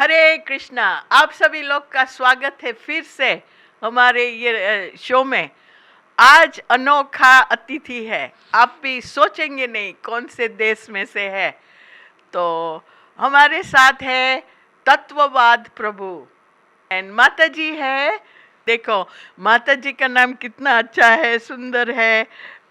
हरे कृष्णा। आप सभी लोग का स्वागत है फिर से हमारे ये शो में। आज अनोखा अतिथि है, आप भी सोचेंगे नहीं कौन से देश में से है। तो हमारे साथ है तत्ववाद प्रभु एंड माता जी है। देखो माता जी का नाम कितना अच्छा है, सुंदर है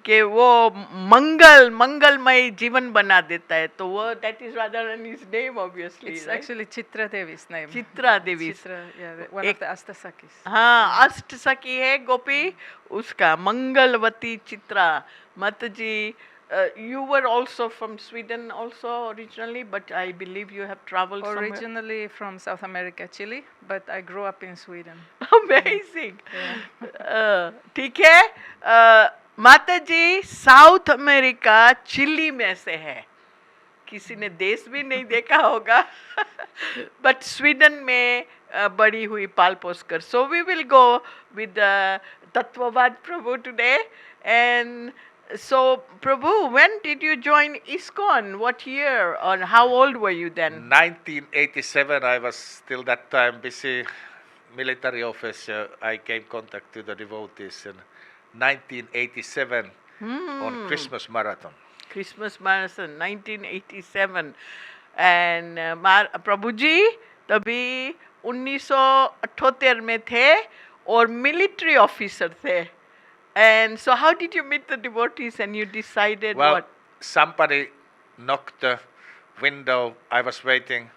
कि वो मंगलमय जीवन बना देता है। तो वो that is rather an his name obviously. It's actually Chitra Devi's name. Chitra Devi. Chitra, yeah, one of the Astasakis. हाँ, अष्ट सखी है गोपी, उसका मंगलवती चित्रा। माता जी, you were also from Sweden also originally, but I believe you have traveled somewhere. Originally from South America, Chile, but I grew up in Sweden. Amazing. ठीक है। माता जी south America chilli में से है। किसी ने देश भी नहीं देखा होगा बट स्वीडन में बड़ी हुई पाल पोस कर। So we will go with Tattvavad Prabhu today. And so Prabhu, when did you join ISKCON? What year or how old were you then? 1987. I was still that time busy military officer. I came contact to the devotees in 1987 on Christmas marathon. Christmas Marathon 1987। And प्रभु जी तभी 1978 में थे और military officer थे। And so how did you meet the devotees and you decided Well, what? somebody knocked the window. I was waiting,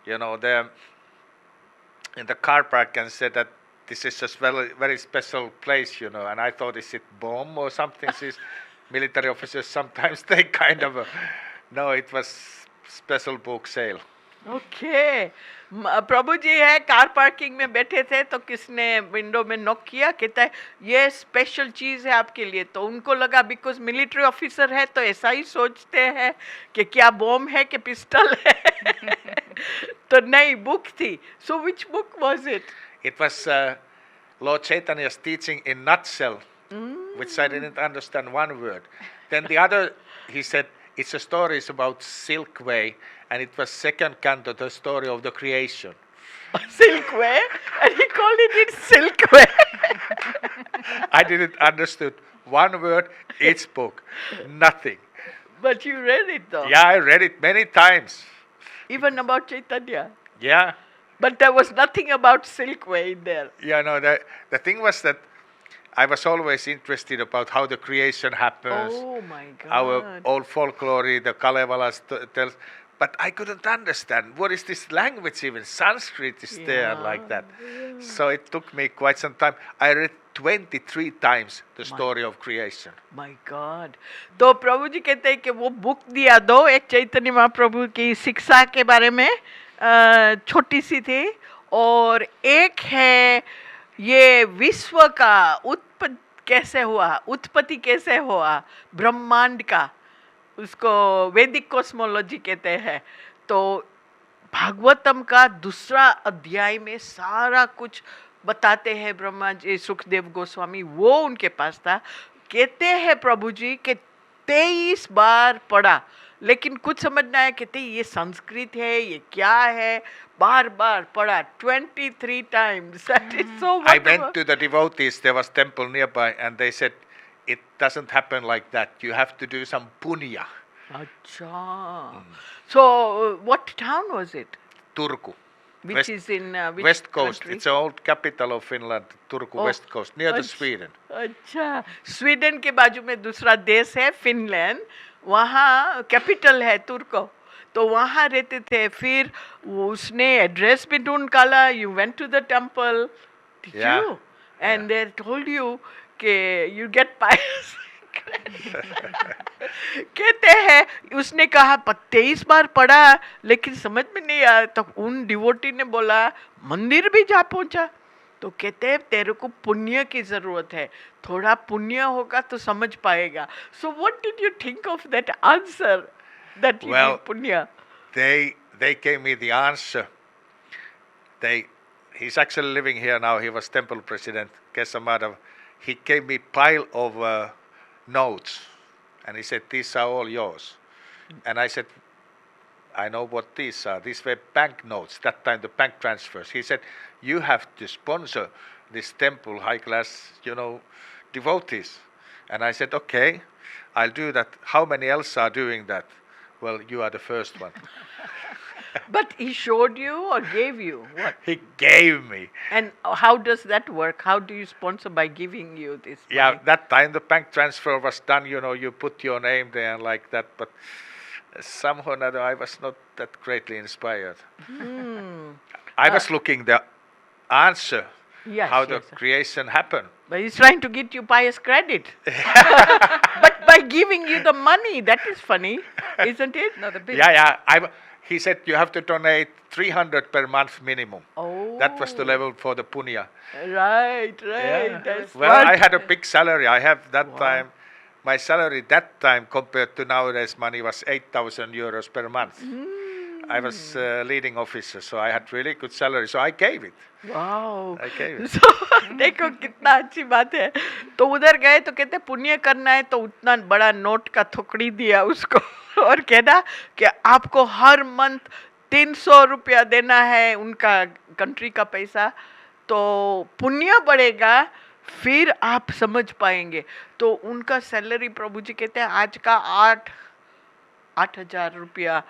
there in the car park and said that this is just very, very special place, and I thought, is it bomb or something? These military officers sometimes they kind of, no, it was special book sale. Okay. Prabhu ji है, car parking में बैठे थे तो किसने window में knock किया, कहता है ये स्पेशल चीज़ है आपके लिए। तो उनको लगा बिकॉज मिलिट्री ऑफिसर है तो ऐसा ही सोचते हैं कि क्या बॉम्ब है कि पिस्टल है तो नहीं, बुक थी। So which book was it? It was Lord Chaitanya's teaching in nutshell, which I didn't understand one word. Then the other, he said, it's a story about Silk Way, and it was second canto, the story of the creation. Silk Way, and he called it Silk Way. I didn't understood one word, each book, nothing. But you read it though. Yeah, I read it many times. Even about Chaitanya. Yeah. But there was nothing about Silk Way in there. Yeah, no, the thing was that I was always interested about how the creation happens. Oh my God. Our old folklore, the Kalevalas tells, but I couldn't understand what is this language even. Sanskrit is there like that. Yeah. So it took me quite some time. I read 23 times the story of creation. My God. तो प्रभु जी कहते हैं कि वो book दिया दो, एक चैतन्य महाप्रभु की शिक्षा के बारे में, छोटी सी थी, और एक है ये विश्व का उत्पत्ति कैसे हुआ ब्रह्मांड का, उसको वैदिक कॉस्मोलॉजी कहते हैं। तो भागवतम का दूसरा अध्याय में सारा कुछ बताते हैं ब्रह्मा जी, सुखदेव गोस्वामी वो उनके पास था। कहते हैं प्रभु जी कि 23 बार पढ़ा, लेकिन कुछ समझना है, कहते ये संस्कृत है ये क्या है, बार बार पढ़ा 23 times. That is so wonderful. I went to the devotees, there was temple nearby, and they said, it doesn't happen like that. You have to do some punya. Acha. So what town was it? Turku. Which is in which West Coast. country? It's the old capital of Finland, Turku, West Coast, near the Sweden. अच्छा, Sweden के बाजू में दूसरा देश है Finland, वहाँ capital है तुर्को। तो वहाँ रहते थे। फिर उसने एड्रेस भी ढूंढ काला, you went to the temple, you and they told you कि यू गेट पायस। कहते हैं उसने कहा 23 बार पढ़ा लेकिन समझ में नहीं आया। तो उन डिवोटी ने बोला मंदिर भी जा पहुंचा। तो कहते हैं तेरे को पुण्य की जरूरत है, थोड़ा पुण्य होगा तो समझ पाएगा। So what did you think of that answer that you need punya? They gave me the answer. He's actually living here now. He was temple president, Kesamadav. He gave me pile of notes, and he said, "These are all yours." And I said, I know what these are. These were bank notes. That time the bank transfers. He said, you have to sponsor this temple, high class, devotees. And I said, okay, I'll do that. How many else are doing that? Well, you are the first one. But he showed you or gave you? What? He gave me. And how does that work? How do you sponsor by giving you this? Yeah, money? that time the bank transfer was done, you put your name there and like that. But somehow or another, I was not that greatly inspired. I was looking the answer, Yes, how the yes. creation happened. But he's trying to get you pious credit. But by giving you the money, that is funny, isn't it? No, the big. Yeah. He said you have to donate 300 per month minimum. Oh. That was the level for the punya. Right. Yeah. That's Well, I smart. had a big salary. I have that Wow. time. My salary that time compared to nowadays money was 8,000 euros per month. I was leading officer, so I had really good salary. So I gave it. Wow. I gave it. So, देखो कितना अच्छी बात है. तो उधर गए तो कहते पुण्य करना है तो उतना बड़ा नोट का थोकड़ी दिया उसको और कहना कि आपको हर मंथ 300 रुपया देना है उनका कंट्री का पैसा तो पुण्य बढ़ेगा फिर आप समझ पाएंगे. तो उनका सैलरी प्रभु जी कहते हैं आज का 8,000 रुपया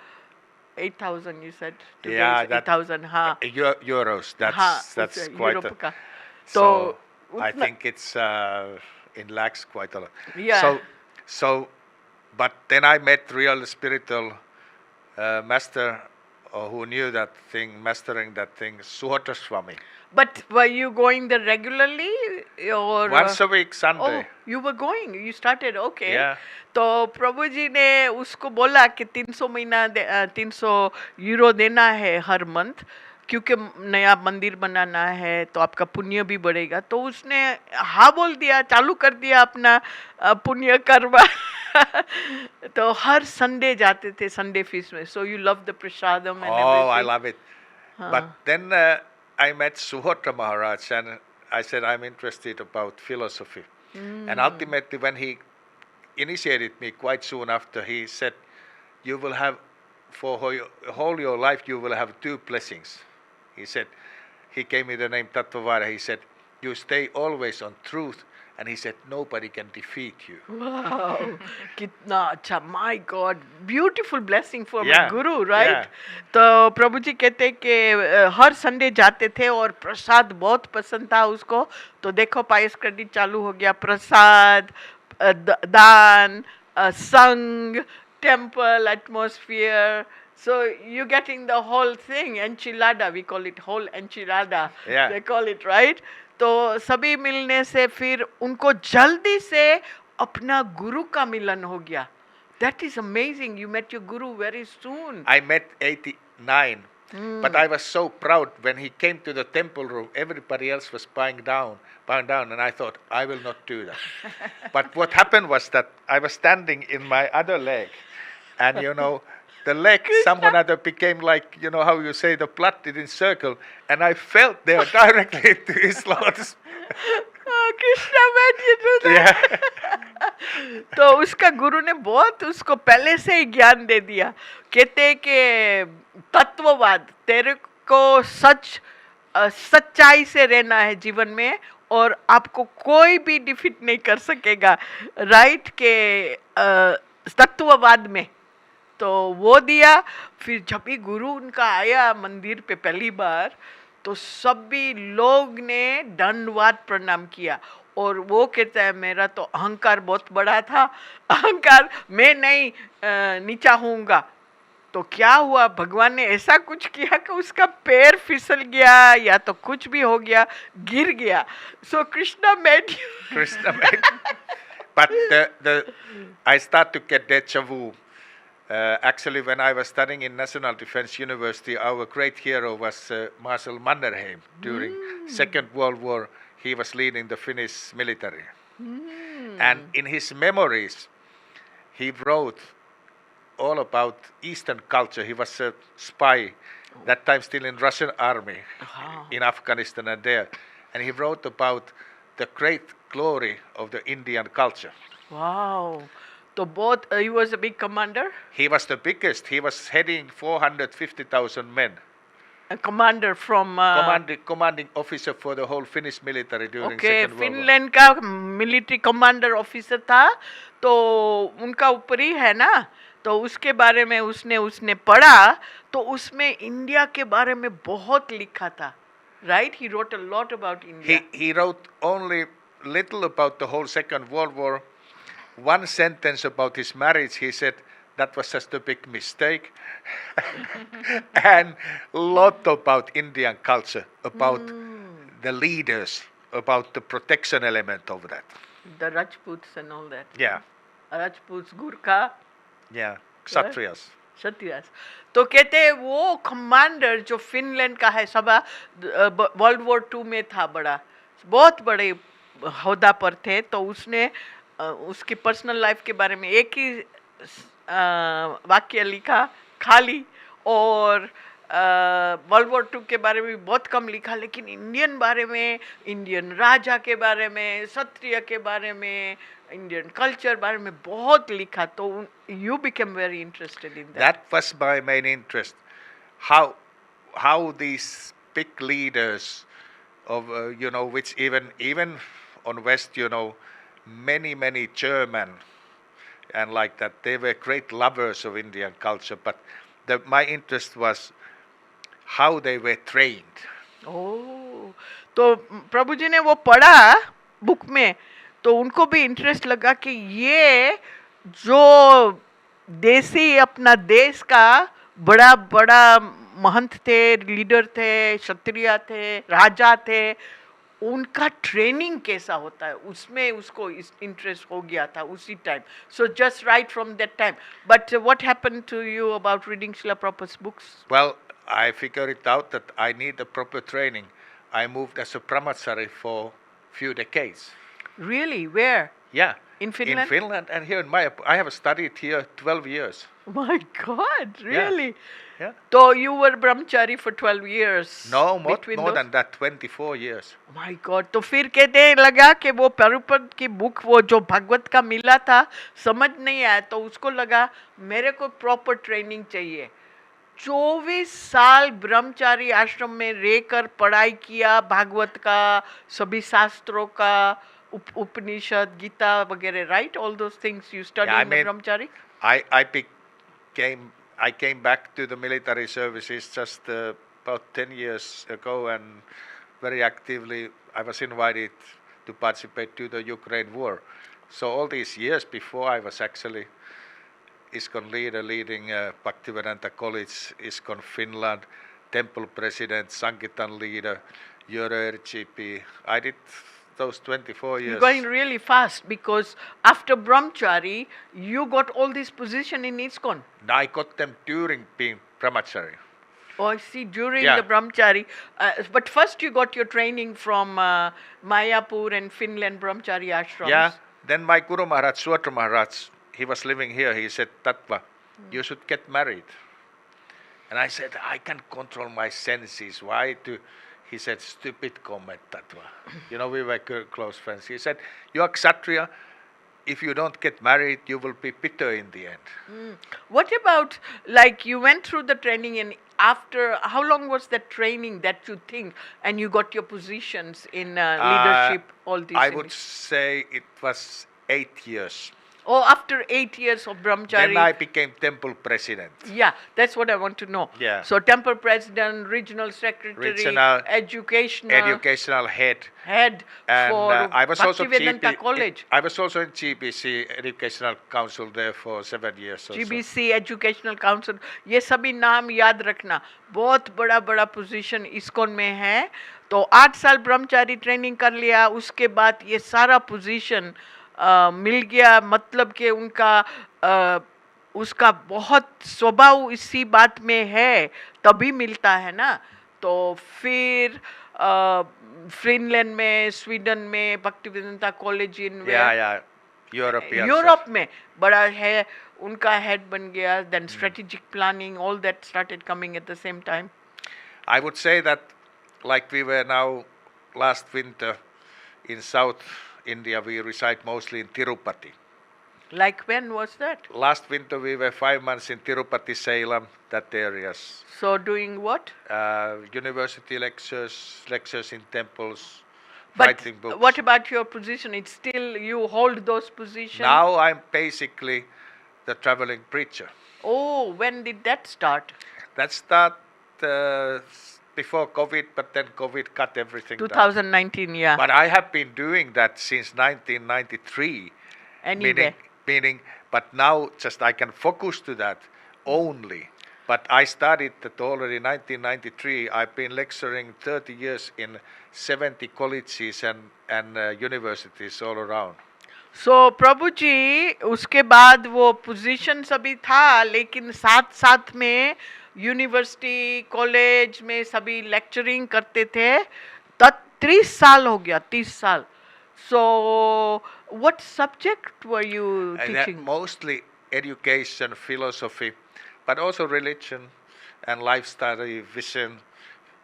8,000 you said. Today Yeah, is that- 8,000 हाँ. Euros. That's हाँ, that's उस quite. यूरोप का. So तो I उतना- think it's in lakhs quite a lot. Yeah. So, but then I met real spiritual master who knew that thing, mastering that thing, Suhotra Swami. But were you going there regularly or Once a week, Oh, Sunday. you were going. You started. Okay. Yeah. तो प्रभु जी ने उसको बोला कि 300 euro देना है हर month क्योंकि नया मंदिर बनाना है तो आपका पुण्य भी बढ़ेगा. तो उसने हाँ बोल दिया, चालू कर दिया अपना पुण्य करवा. तो हर संडे जाते थे संडे फीस में. So you love the prasadam and Oh, I everything. love it. But then I met Suhotra Maharaj and I said, I'm interested about philosophy. And ultimately, when he initiated me quite soon after, he said, you will have, for whole your life, you will have two blessings. He said, he gave me the name Tattvavara. He said, you stay always on truth. And he said, nobody can defeat you. Wow, कितना अच्छा. My God, beautiful blessing for my Yeah, guru, right? yeah. तो प्रभु जी कहते कि हर Sunday जाते थे और प्रसाद बहुत पसंद था उसको. तो देखो पायस क्रेडिट चालू हो गया. प्रसाद, दान, संग, temple atmosphere. So you're getting the whole thing. Enchilada, we call it whole enchilada. Yeah. They call it, right? तो सभी मिलने से फिर उनको जल्दी से अपना गुरु का मिलन हो गया. That is amazing. You met your guru very soon. I met 89. But I was so proud when he came to the temple room. Everybody else was bowing down, and I thought, I will not do that. But what happened was that I was standing in my other leg, and the leg somehow or other became like, how you say, the blood didn't circle, and I felt there directly into his lotus. Oh, Krishna met you do that. Yeah. तो उसका गुरु ने बहुत उसको पहले से ही ज्ञान दे दिया. कहते कि तत्ववाद तेरे को सच्चाई से रहना है जीवन में और आपको कोई भी डिफीट नहीं कर सकेगा. राइट के तत्ववाद में तो वो दिया. फिर जब भी गुरु उनका आया मंदिर पे पहली बार तो सभी लोग ने दंडवत प्रणाम किया. और वो कहता है मेरा तो अहंकार बहुत बड़ा था, अहंकार मैं नहीं नीचा होऊंगा. तो क्या हुआ, भगवान ने ऐसा कुछ किया कि उसका पैर फिसल गया या तो कुछ भी हो गया, गिर गया. So Krishna met you. Krishna made. But I start to get deja vu. Actually, when I was studying in National Defense University, our great hero was Marshal Mannerheim. During Second World War, he was leading the Finnish military. And in his memories, he wrote all about Eastern culture. He was a spy, that time still in Russian army, in Afghanistan and there. And he wrote about the great glory of the Indian culture. Wow. तो both he was a big commander, He was the biggest. He was heading 450,000 men. a commander from Commanding officer for the whole Finnish military during okay Second World War. Finland का military commander officer था, तो उनका ऊपरी है ना, तो उसके बारे में उसने पढ़ा, तो उसमें इंडिया के बारे में बहुत लिखा था, right? He wrote a lot about India. He wrote only little about the whole Second World War. One sentence about his marriage, he said that was just a big mistake. And lot about Indian culture, about the leaders, about the protection element of that. The Rajputs and all that. Yeah, Rajputs, Gurkha, yeah, Kshatriyas. Kshatriyas. तो कहते हैं वो commander जो Finland का है, सब world war 2 में था, बहुत बड़े होदा पर थे, तो उसने उसकी पर्सनल लाइफ के बारे में एक ही वाक्य लिखा खाली, और वर्ल्ड वॉर 2 के बारे में भी बहुत कम लिखा, लेकिन इंडियन बारे में, इंडियन राजा के बारे में, क्षत्रिय के बारे में, इंडियन कल्चर बारे में बहुत लिखा. तो you became very interested in that. That was my main interest. How these big leaders of which even on West, many German and like that, they were great lovers of Indian culture, but my interest was how they were trained. ओह, तो प्रभु जी ने वो पढ़ा book में, तो उनको भी interest लगा कि ये जो देसी अपना देश का बड़ा बड़ा महंत थे, लीडर थे, क्षत्रिय थे, राजा थे, उनका ट्रेनिंग कैसा होता है, उसमें उसको इंटरेस्ट हो गया था उसी time. So just right from that time. But what happened to you about reading Srila Prabhupada's books? Well, I figured it out that I need a proper training. I moved as a brahmachari for few decades. Really? Where? Yeah. In Finland? In Finland and here in Mayapur. I have studied here 12 years. My God, really? Yeah. So you were brahmachari for 12 years? No, more those? than that, 24 years. My God, तो फिर कहते लगा कि वो प्रभुपद की book, वो जो भागवत का मिला था, समझ नहीं आया, तो उसको लगा मेरे को प्रॉपर ट्रेनिंग चाहिए. 24 साल ब्रह्मचारी आश्रम में रहकर पढ़ाई किया, भागवत का, सभी शास्त्रों का, उपनिषद, गीता वगैरह, right? All those things you study in the Brahmachari. I came back to the military services just about 10 years ago, and very actively I was invited to participate to the Ukraine war. So all these years before, I was actually ISKCON leader, leading Bhaktivedanta College, ISKCON Finland, temple president, Sankirtan leader, Euro RGP. I did those 24 years. You're going really fast, because after brahmachari, you got all this position in ISKCON. I got them during being brahmachari. Oh, I see, during Yeah. the brahmachari. But first you got your training from Mayapur and Finland brahmachari ashrams. Yeah. Then my Guru Maharaj, Suatra Maharaj, he was living here. He said, Tattva, you should get married. And I said, I can control my senses. Why do? He said, stupid comment, Tattva. We were close friends. He said, you are Kshatriya. If you don't get married, you will be bitter in the end. What about, like, you went through the training, and after, how long was that training that you think, and you got your positions in leadership, all these I things? would say it was 8 years. Oh, after 8 years of brahmachari. Then I became temple president. Yeah, that's what I want to know. Yeah. So temple president, regional secretary, Regional- educational head. head And for I was also Bhaktivedanta College. I was also in GBC Educational Council there for 7 years. Or so. GBC Educational Council, ये सभी नाम याद रखना. बहुत बड़ा बड़ा position ISKCON में है. तो 8 साल ब्रह्मचारी ट्रेनिंग कर लिया, उसके बाद ये सारा पोजीशन मिल गया. मतलब कि उनका उसका बहुत स्वभाव इसी बात में है, तभी मिलता है ना. तो फिर फिनलैंड में, स्वीडन में, भक्तिवेदांता कॉलेज इन यूरोप में बड़ा है, उनका हेड बन गया. Then strategic planning, all that started coming at the same time. I would say that, like we were now last winter in South India, we reside mostly in Tirupati. Like when was that? Last winter we were 5 months in Tirupati, Salem, that areas. So doing what? University lectures in temples, But writing books. what about your position? It's still you hold those positions? Now I'm basically the traveling preacher. Oh, when did that start? That started before COVID, but then COVID cut everything down. 2019, yeah. But I have been doing that since 1993. Anyway. Meaning, but now just I can focus to that only. But I started that already in 1993. I've been lecturing 30 years in 70 colleges and universities all around. So प्रभु जी उसके बाद वो position सभी था लेकिन साथ साथ में university college में सभी लेक्चरिंग करते थे 30 साल हो गया 30 साल so what subject were you And teaching? mostly education, philosophy, but also religion and lifestyle, vision,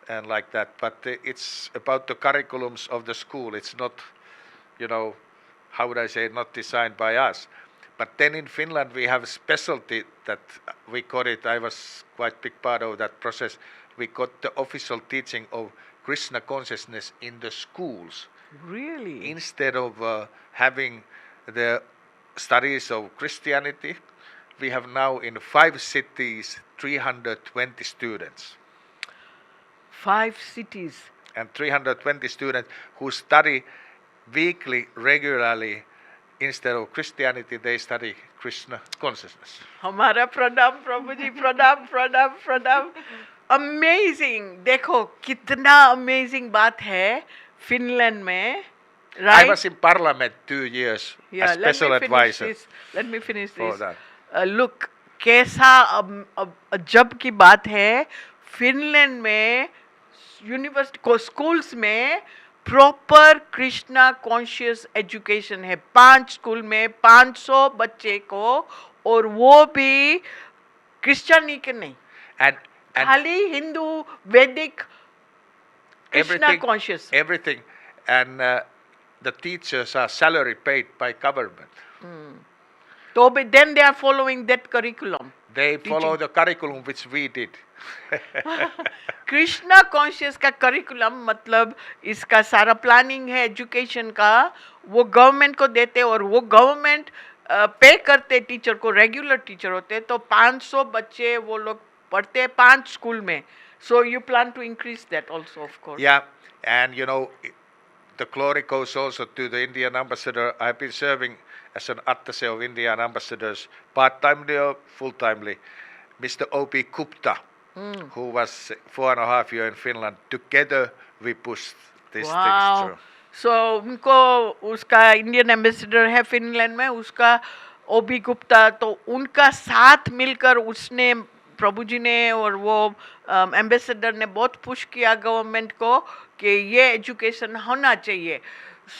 and like that. But it's about the curriculums of the school. It's not, how would I say, not designed by us. But then in Finland we have a specialty that we got it. I was quite big part of that process. We got the official teaching of Krishna consciousness in the schools. Really? Instead of having the studies of Christianity, we have now in 5 cities 320 students. 5 cities. And 320 students who study weekly, regularly. Instead of Christianity, they study Krishna consciousness. हमारा प्रणाम प्रभु जी प्रणाम प्रणाम प्रणाम amazing देखो कितना amazing बात है Finland में I right was in parliament 2 years as special advisor. let me finish for this that. look कैसा अजब की बात है फिनलैंड में यूनिवर्सिटी को स्कूल्स में प्रॉपर कृष्णा कॉन्शियस एजुकेशन है 5 स्कूल में 500 बच्चे को और वो भी क्रिश्चियनी के नहीं And खाली हिंदू वैदिक Krishna everything, conscious everything. And the teachers are salary paid by government. तो भी then they are following that curriculum They follow the curriculum which we did. Krishna conscious का करिकुलम मतलब इसका सारा प्लानिंग है एजुकेशन का वो गवर्नमेंट को देते और वो गवर्नमेंट पे करते टीचर को रेगुलर टीचर होते तो 500 बच्चे वो लोग पढ़ते 5 स्कूल में so you plan to increase that also of course Yeah, and the glory goes also to the Indian ambassador. I've been serving as an attaché of Indian ambassadors, part-timely or full-timely. Mr. O.B. Gupta, who was 4.5 years in Finland. Together we pushed these things through. सो उनको उसका Indian ambassador है Finland में उसका ओबी गुप्ता तो उनका साथ मिलकर उसने प्रभु जी ने और वो एम्बेसडर ने बहुत पुश किया गवर्नमेंट को कि ये एजुकेशन होना चाहिए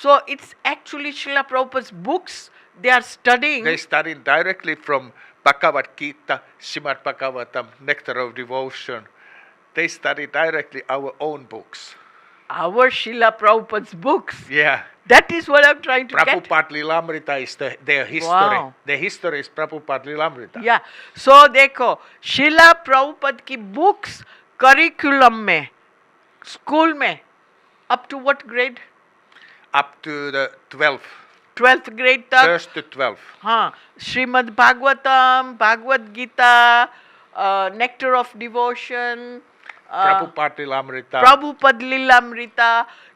सो it's actually Srila Prabhupada's books they are studying They studied directly from Bhagavad Gita, Srimad Bhagavatam, Nectar of Devotion. They study directly our own books. our Srila Prabhupada's books Yeah. that is what I'm trying to get Prabhupada Lilamrita is their history. Wow. Their history is Prabhupada Lilamrita. या सो देखो शिला प्रभुपद की books curriculum में school में up to what grade Up to the 12th, 12th grade तक first to 12th. हाँ Srimad Bhagavatam Bhagavad Gita nectar of devotion Prabhupada Lilamrita. Prabhupada Lilamrita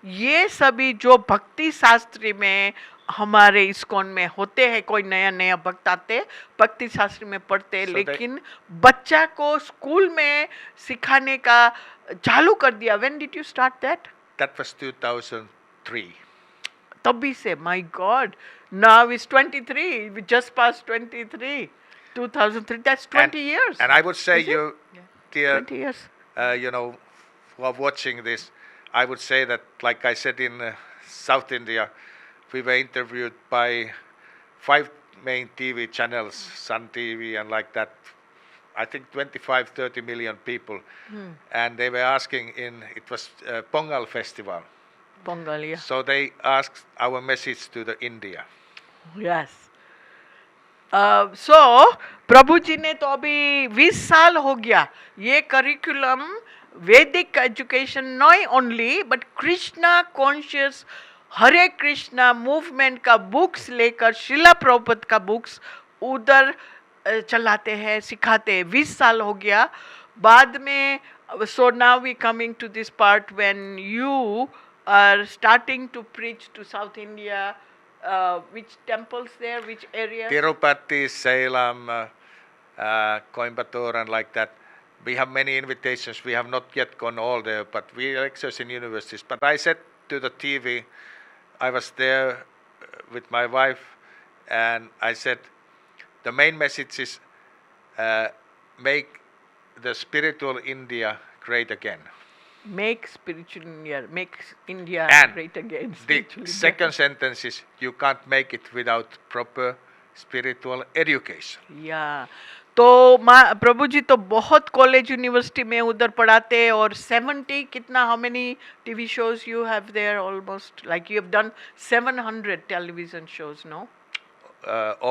ये सभी जो भक्ति शास्त्री में हमारे इस्कॉन में होते हैं कोई नया नया भक्त आते भक्ति शास्त्री में पढ़ते So लेकिन बच्चा को स्कूल में सिखाने का चालू कर दिया when did you start that That was 2003. तभी से my god now is 23 we just pass 23 2003 that's 20 years And I would say Is it? you, dear, 20 years who are watching this, I would say that, like I said in South India, we were interviewed by 5 main TV channels, Sun TV and like that. I think 25, 30 million people. And they were asking it was Pongal festival. Pongal, yeah. So they asked our message to the India. Yes. सो प्रभु जी ने तो अभी 20 साल हो गया ये curriculum वैदिक education not only but Krishna conscious Hare Krishna movement का books लेकर शिला प्रभुपद का बुक्स उधर चलाते हैं सिखाते हैं 20 साल हो गया बाद में so now we coming to this part when you are starting to preach to south India which temples there, which areas? Tirupati, Salem, Coimbatore, and like that. We have many invitations. We have not yet gone all there, but we lectures in universities. But I said to the TV, I was there with my wife, and I said, the main message is make the spiritual India great again. Make spiritual India, make India And great again. The spiritual India. second sentence is, you can't make it without proper spiritual education. या तो प्रभु जी तो बहुत college university में उधर पढ़ाते हैं और 70 कितना how many TV shows you have there almost like you have done 700 television shows no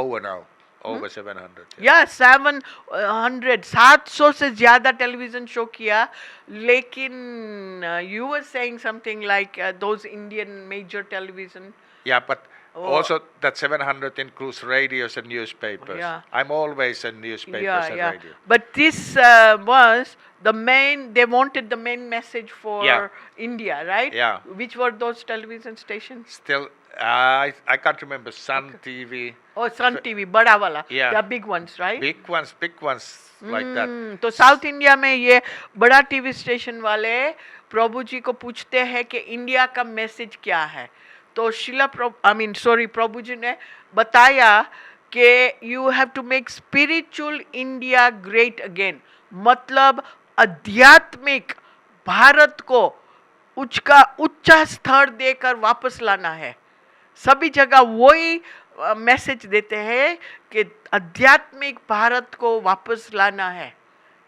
Over now, over 700. या 700 से ज्यादा टेलीविजन शो किया लेकिन you were saying something like those Indian major television Yeah, but Oh. also that 700 includes radios and newspapers. Yeah. I'm always in newspapers and radio. But this was the main, they wanted the main message for Yeah. India, right? Yeah. Which were those television stations? Still, I can't remember. Sun TV, Oh, Sun TV, बड़ा वाला. Yeah. The big ones, right? big ones like that. तो south India में ये बड़ा TV station वाले प्रभु जी को पूछते हैं कि इंडिया का मैसेज क्या है तो शिला प्रभु जी ने बताया कि you have to make spiritual India great again मतलब आध्यात्मिक भारत को उच्चा स्तर देकर वापस लाना है सभी जगह वही मैसेज देते हैं कि आध्यात्मिक भारत को वापस लाना है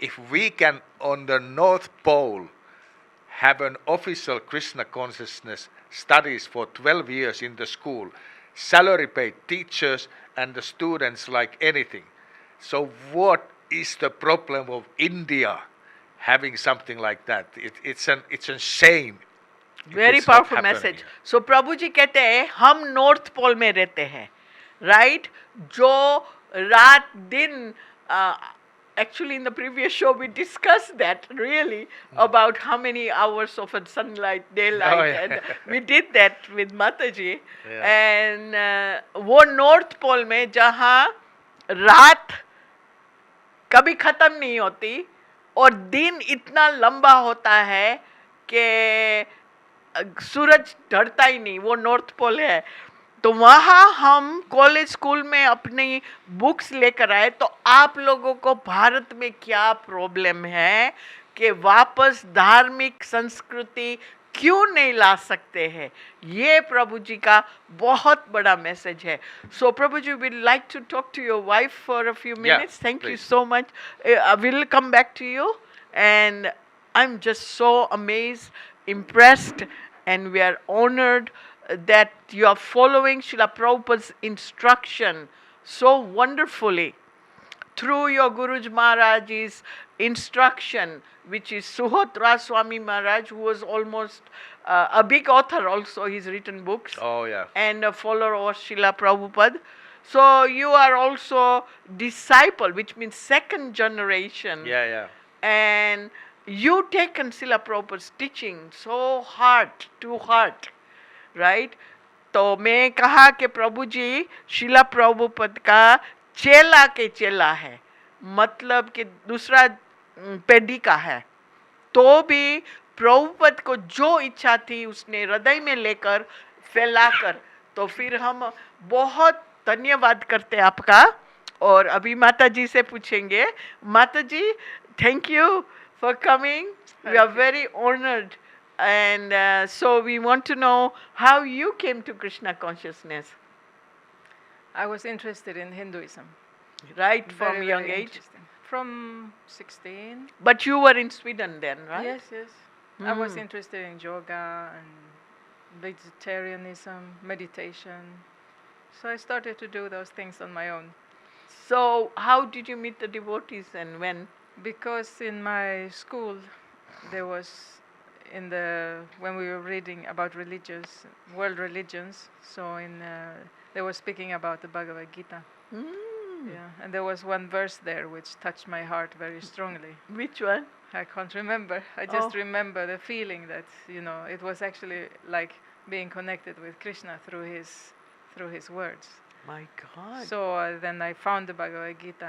If we can, on the North Pole, have an official Krishna consciousness studies for 12 years in the school, salary paid teachers and the students like anything. So what is the problem of India having something like that? It's a shame. if very it's not powerful happening message here. सो प्रभु जी कहते हैं हम north pole में रहते हैं right जो रात दिन actually in the previous show we discussed that really about how many hours of sunlight daylight Oh, yeah. and we did that with Mataji Yeah. and वो नॉर्थ पोल में जहाँ रात कभी खत्म नहीं होती और दिन इतना लंबा होता है कि सूरज ढलता ही नहीं वो नॉर्थ पोल है तो वहाँ हम कॉलेज स्कूल में अपनी बुक्स लेकर आए तो आप लोगों को भारत में क्या प्रॉब्लम है कि वापस धार्मिक संस्कृति क्यों नहीं ला सकते हैं ये प्रभु जी का बहुत बड़ा मैसेज है so Prabhu ji will like to talk to your wife for a few minutes thank you please. so much. We'll come back to you, and I'm just so amazed, impressed, and we are honored that you are following Srila Prabhupada's instruction so wonderfully through your Guruji Maharaj's instruction, which is Suhotra Swami Maharaj, who was almost a big author also. He's written books Oh yeah. and a follower of Srila Prabhupada. So you are also disciple, which means second generation. Yeah. And you taken Srila Prabhupada's teaching so hard to heart, right? तो मैं कहा कि प्रभु जी शिला प्रभुपद का चेला के चेला है मतलब कि दूसरा पेढ़ी का है तो भी प्रभुपद को जो इच्छा थी उसने हृदय में लेकर फैलाकर तो फिर हम बहुत धन्यवाद करते हैं आपका और अभी माता जी से पूछेंगे Mata ji thank you for coming we are very honoured and so we want to know how you came to Krishna consciousness I was interested in Hinduism. right from Very, young very age interesting. From 16. but you were in Sweden then right Yes. I was interested in yoga and vegetarianism, meditation. So I started to do those things on my own. So how did you meet the devotees and when? Because in my school, there was when we were reading about world religions. So they were speaking about the Bhagavad Gita. Hmm. Yeah, and there was one verse there which touched my heart very strongly. Which one? I can't remember. I just Oh. remember the feeling that it was actually like being connected with Krishna through his words. My God. So then I found the Bhagavad Gita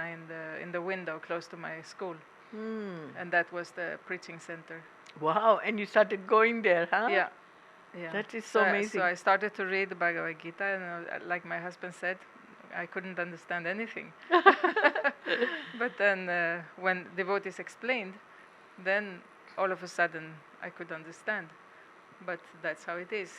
in the window close to my school, Hmm. and that was the preaching center. Wow. And you started going there, huh? Yeah, yeah. That is so amazing. So I started to read the Bhagavad Gita, and like my husband said, I couldn't understand anything. But then when devotees explained, then all of a sudden I could understand. But that's how it is.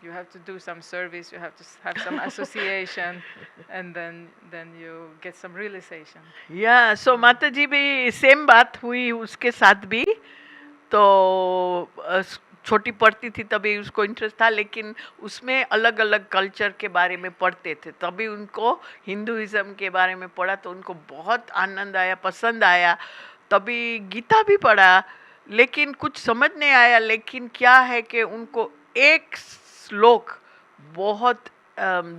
You have to do some service, you have to have some association, and then you get some realization. या सो माता जी भी same बात हुई उसके साथ भी तो छोटी पढ़ती थी तभी उसको इंटरेस्ट था लेकिन उसमें अलग अलग कल्चर के बारे में पढ़ते थे तभी उनको हिंदुइज्म के बारे में पढ़ा तो उनको बहुत आनंद आया पसंद आया तभी गीता भी पढ़ा लेकिन कुछ समझ नहीं आया लेकिन क्या है कि उनको एक श्लोक बहुत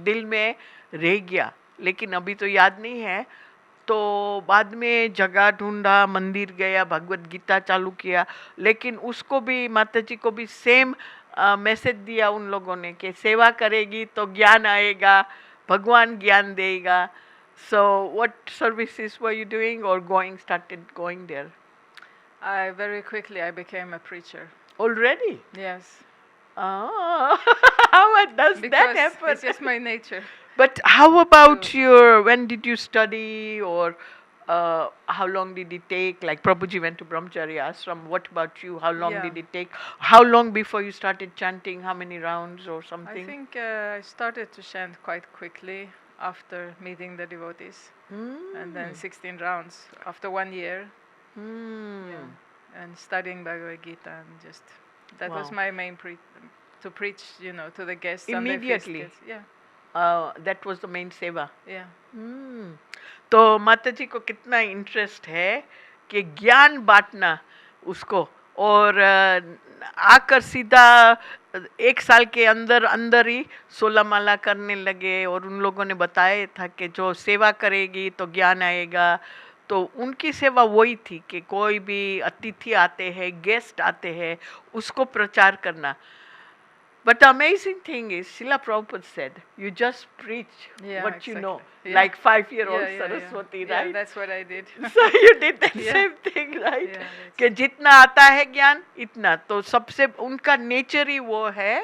दिल में रह गया लेकिन अभी तो याद नहीं है तो बाद में जगह ढूंढा मंदिर गया भगवत गीता चालू किया लेकिन उसको भी माता जी को भी सेम मैसेज दिया उन लोगों ने कि सेवा करेगी तो ज्ञान आएगा भगवान ज्ञान देगा so what services were you doing और started going there Very quickly I became a preacher. Already Yes. how does that Because happen it's just my nature. But how about So- when did you study or how long did it take? Like Prabhuji went to Brahmacharya ashram. What about you? How long Yeah. did it take? How long before you started chanting? How many rounds or something? I think I started to chant quite quickly after meeting the devotees, and then 16 rounds after 1 year. Hmm. Yeah. And studying Bhagavad Gita, and just that was Wow. my main to preach, to the guests. Sunday feast Immediately? guests. Yeah, That was the main seva. yeah. तो माता जी को कितना interest है कि ज्ञान बांटना उसको और आकर सीधा 1 साल के अंदर अंदर ही 16 माला करने लगे और उन लोगों ने बताया था कि जो सेवा करेगी तो ज्ञान आएगा तो उनकी सेवा वही थी कि कोई भी अतिथि आते हैं गेस्ट आते हैं उसको प्रचार करना But the amazing thing is, Srila Prabhupada said, you just preach Yeah, what you know, exactly. Yeah. like 5-year-old Yeah, yeah, Saraswati, yeah. right? Yeah, that's what I did. So you did the Yeah. same thing, right? Yeah, that's- कि जितना आता है ज्ञान इतना तो सबसे उनका nature ही वो है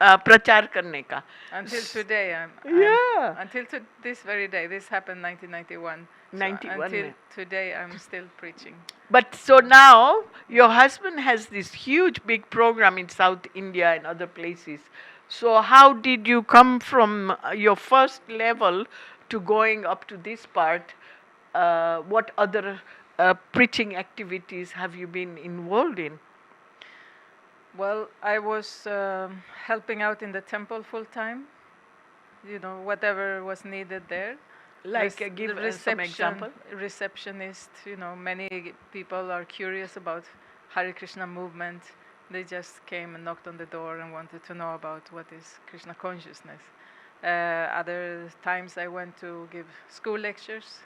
प्रचार करने का Until today, Yeah. until this very day. This happened 1991. So 91 until में. today, I'm still preaching. But so now your husband has this huge big program in South India and other places. So how did you come from your first level to going up to this part? What other preaching activities have you been involved in? Well, I was helping out in the temple full time. Whatever was needed there. Like give the some example. Receptionist. Many people are curious about Hare Krishna movement. They just came and knocked on the door and wanted to know about what is Krishna consciousness. Other times I went to give school lectures,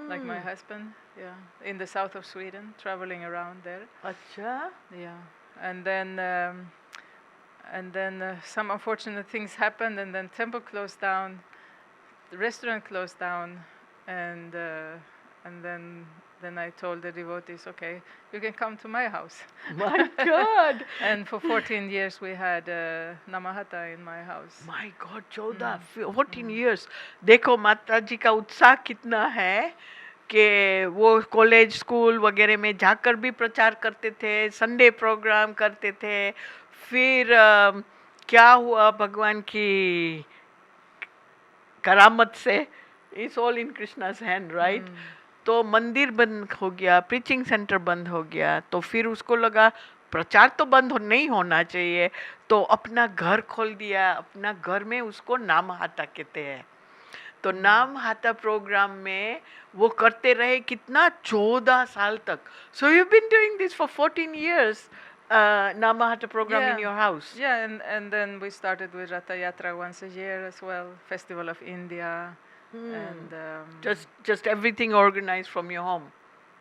like my husband, in the south of Sweden, traveling around there. Acha. Yeah, and then some unfortunate things happened, and then temple closed down, the restaurant closed down, and then I told the devotees, okay, you can come to my house. My God. And for 14 years we had Namahata in my house. My God, 14 years. देखो माता जी का उत्साह कितना है कि वो college school वगैरह में जाकर भी प्रचार करते थे संडे प्रोग्राम करते थे फिर क्या हुआ भगवान की करामत से it's all in Krishna's hand right तो मंदिर बंद हो गया प्रीचिंग सेंटर बंद हो गया तो फिर उसको लगा प्रचार तो बंद नहीं होना चाहिए तो अपना घर खोल दिया अपना घर में उसको नामहाता कहते हैं तो नाम हाथा प्रोग्राम में वो करते रहे कितना 14 साल तक. So you've been doing this for 14 years, Nama Hatha program in your house. Yeah, and then we started with Ratha Yatra once a year as well, Festival of India, and Just everything organized from your home.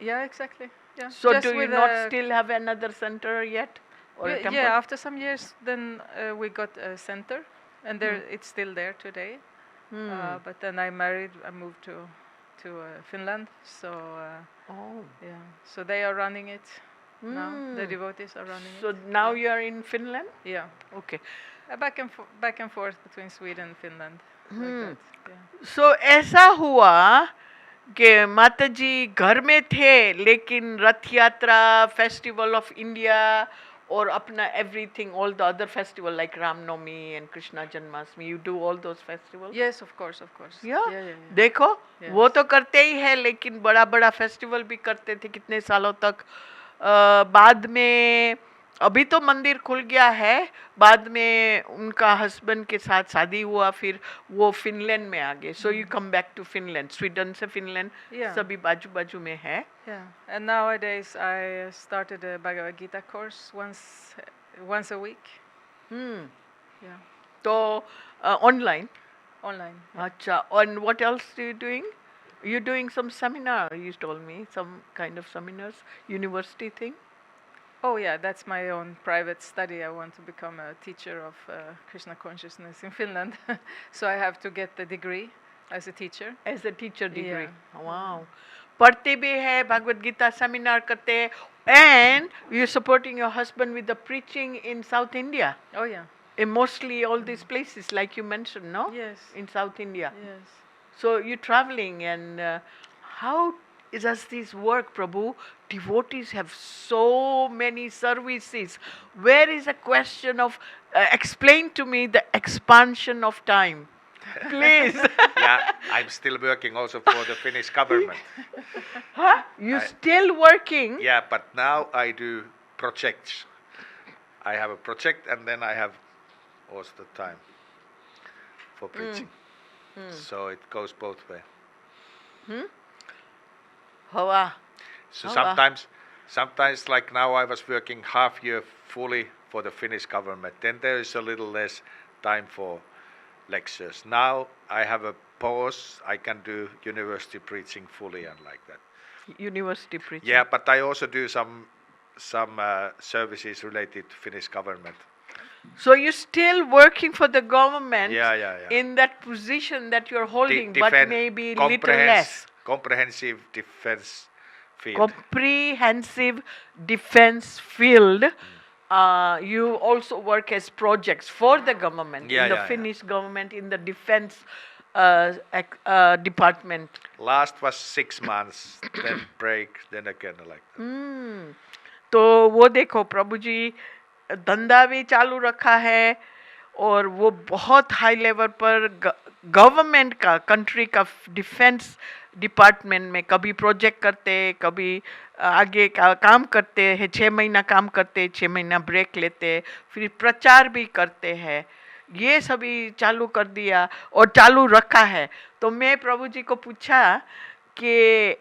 yeah, exactly. Yeah. So Just do you with not a- still have another center yet? Or a yeah, temple? yeah, after some years, then we got a center, and there it's still there today. But then I married. I moved to Finland, so Oh. yeah, so they are running it now. The devotees are running So it. now you are in Finland? Yeah, Okay. back and forth between Sweden and Finland. Like that. Yeah. So ऐसा हुआ कि माता जी घर में थे लेकिन रथ यात्रा, festival of India और अपना everything all the other festival like Ramnavami and Krishna Janmashtami, you do all those festivals? Yes, of course, of course. या Yeah, yeah, yeah. देखो Yes. वो तो करते ही है लेकिन बड़ा बड़ा फेस्टिवल भी करते थे कितने सालों तक. बाद में अभी तो मंदिर खुल गया है, बाद में उनका हस्बैंड के साथ शादी हुआ, फिर वो फिनलैंड में आ गए. So you come back to Finland, Sweden से फिनलैंड Yeah. सभी बाजू बाजू में है. Yeah, and nowadays I started a Bhagavad Gita course once a week. Yeah, तो ऑनलाइन. online. अच्छा. And what else are you doing? You're doing some seminar, you told me, some kind of seminars, university thing. Oh yeah, that's my own private study. I want to become a teacher of Krishna consciousness in Finland, so I have to get the degree as a teacher. As a teacher degree. Yeah. Wow. पढ़ते भी है, Bhagavad Gita seminar करते हैं, and you're supporting your husband with the preaching in South India. Oh yeah. In mostly all these places, like you mentioned, no? Yes. In South India. Yes. So you're traveling, and how does this work, Prabhu? Devotees have so many services. Where is a question of, explain to me the expansion of time, please. Yeah, I'm still working also for the Finnish government. Huh? You still working? Yeah, but now I do projects. I have a project and then I have also the time for preaching. So it goes both way. Hoa. So Oh, wow. sometimes like now I was working half year fully for the Finnish government. Then there is a little less time for lectures. Now I have a pause. I can do university preaching fully and like that. University preaching. Yeah, but I also do some services related to Finnish government. So you're still working for the government. Yeah. In that position that you're holding, but Defense- maybe little less. Comprehensive defense field. Comprehensive defense field. You also work as projects for the government, Yeah, in the yeah. Finnish government, in the defense department. Last was 6 months, then break, then again like that. तो वो देखो प्रभु जी धंधा भी चालू रखा है और वो बहुत हाई लेवल पर गवर्नमेंट का, कंट्री का डिफेंस डिपार्टमेंट में कभी प्रोजेक्ट करते, कभी आगे का काम करते हैं, 6 महीना काम करते, 6 महीना ब्रेक लेते, फिर प्रचार भी करते हैं. ये सभी चालू कर दिया और चालू रखा है. तो मैं प्रभु जी को पूछा कि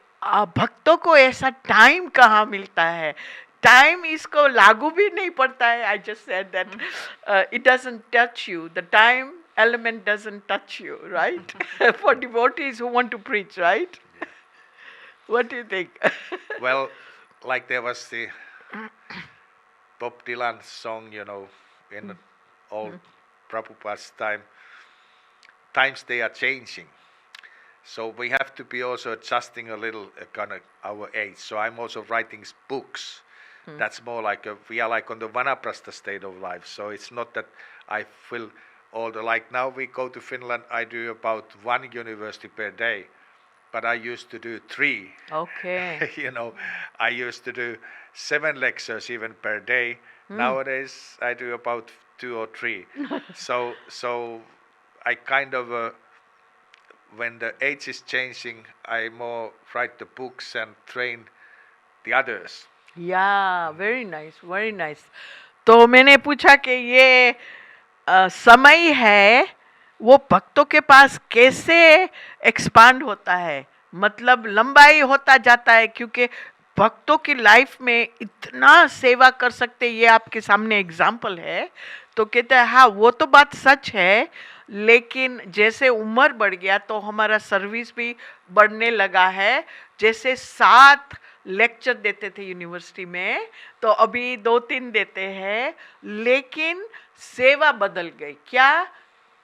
भक्तों को ऐसा टाइम कहाँ मिलता है, टाइम इसको लागू भी नहीं पड़ता है. I just said that it doesn't touch you, the time element doesn't touch you, right? For devotees who want to preach, right? What do you think? Well, like there was the Bob Dylan song, in old Prabhupada's time. Times they are changing. So we have to be also adjusting a little kind of our age. So I'm also writing books. That's more like we are like on the vanaprastha state of life. So it's not that I feel all the, like now we go to Finland, I do about 1 university per day, but I used to do 3. Okay. I used to do 7 lectures even per day. Nowadays I do about 2 or 3. So I kind of when the age is changing, I more write the books and train the others. Yeah, very nice, very nice. तो मैंने पूछा कि ये समय है वो भक्तों के पास कैसे एक्सपांड होता है, मतलब लंबाई होता जाता है, क्योंकि भक्तों की लाइफ में इतना सेवा कर सकते, ये आपके सामने एग्जाम्पल है। तो कहते हैं हाँ वो तो बात सच है, लेकिन जैसे उम्र बढ़ गया तो हमारा सर्विस भी बढ़ने लगा है। जैसे 7 लेक्चर देते थे यूनिवर्सिटी में, तो अभी 2-3 देते हैं, लेकिन सेवा बदल गई। क्या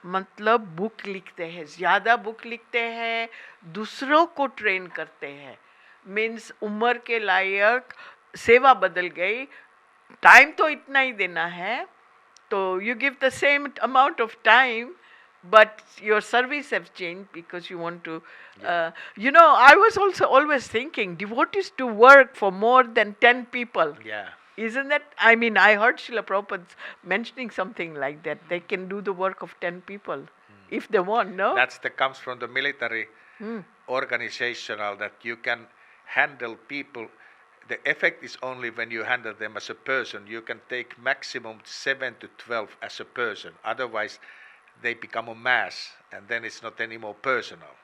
मतलब बुक लिखते हैं, ज़्यादा बुक लिखते हैं, दूसरों को ट्रेन करते हैं। मीन्स उम्र के लायक सेवा बदल गई। टाइम तो इतना ही देना है, तो you give the same amount of time, but your service have changed because you want to. I was also always thinking devotees to work for more than 10 people. Yeah. Isn't that? I mean, I heard Srila Prabhupada mentioning something like that. They can do the work of 10 people if they want, no? That comes from the military organizational, that you can handle people. The effect is only when you handle them as a person. You can take maximum 7 to 12 as a person. Otherwise, they become a mass, and then it's not anymore personal.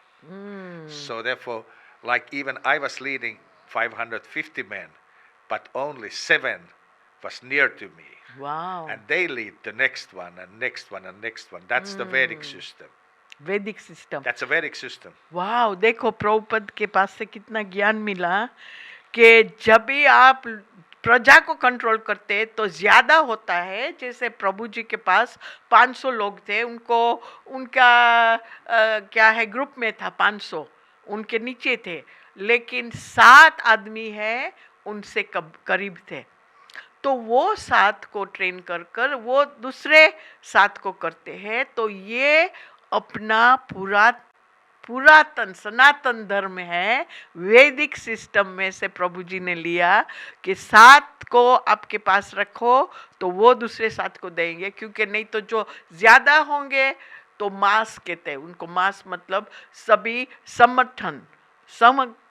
So therefore, like even I was leading 550 men, but only 7 was near to me. Wow. And they lead the next one and next one and next one. That's the Vedic system. Vedic system. That's a Vedic system. वाह, देखो प्रभुपद के पास से कितना ज्ञान मिला कि जब भी आप प्रजा को कंट्रोल करते तो ज़्यादा होता है। जैसे प्रभु जी के पास 500 लोग थे, उनको उनका क्या है ग्रुप में था 500, उनके नीचे थे, लेकिन 7 आदमी है उनसे करीब थे। तो वो 7 को ट्रेन कर कर वो दूसरे 7 को करते हैं। तो ये अपना पुरातन सनातन धर्म है, वैदिक सिस्टम में से प्रभु जी ने लिया कि 7 को आपके पास रखो तो वो दूसरे 7 को देंगे, क्योंकि नहीं तो जो ज़्यादा होंगे तो मास कहते हैं उनको। मास मतलब सभी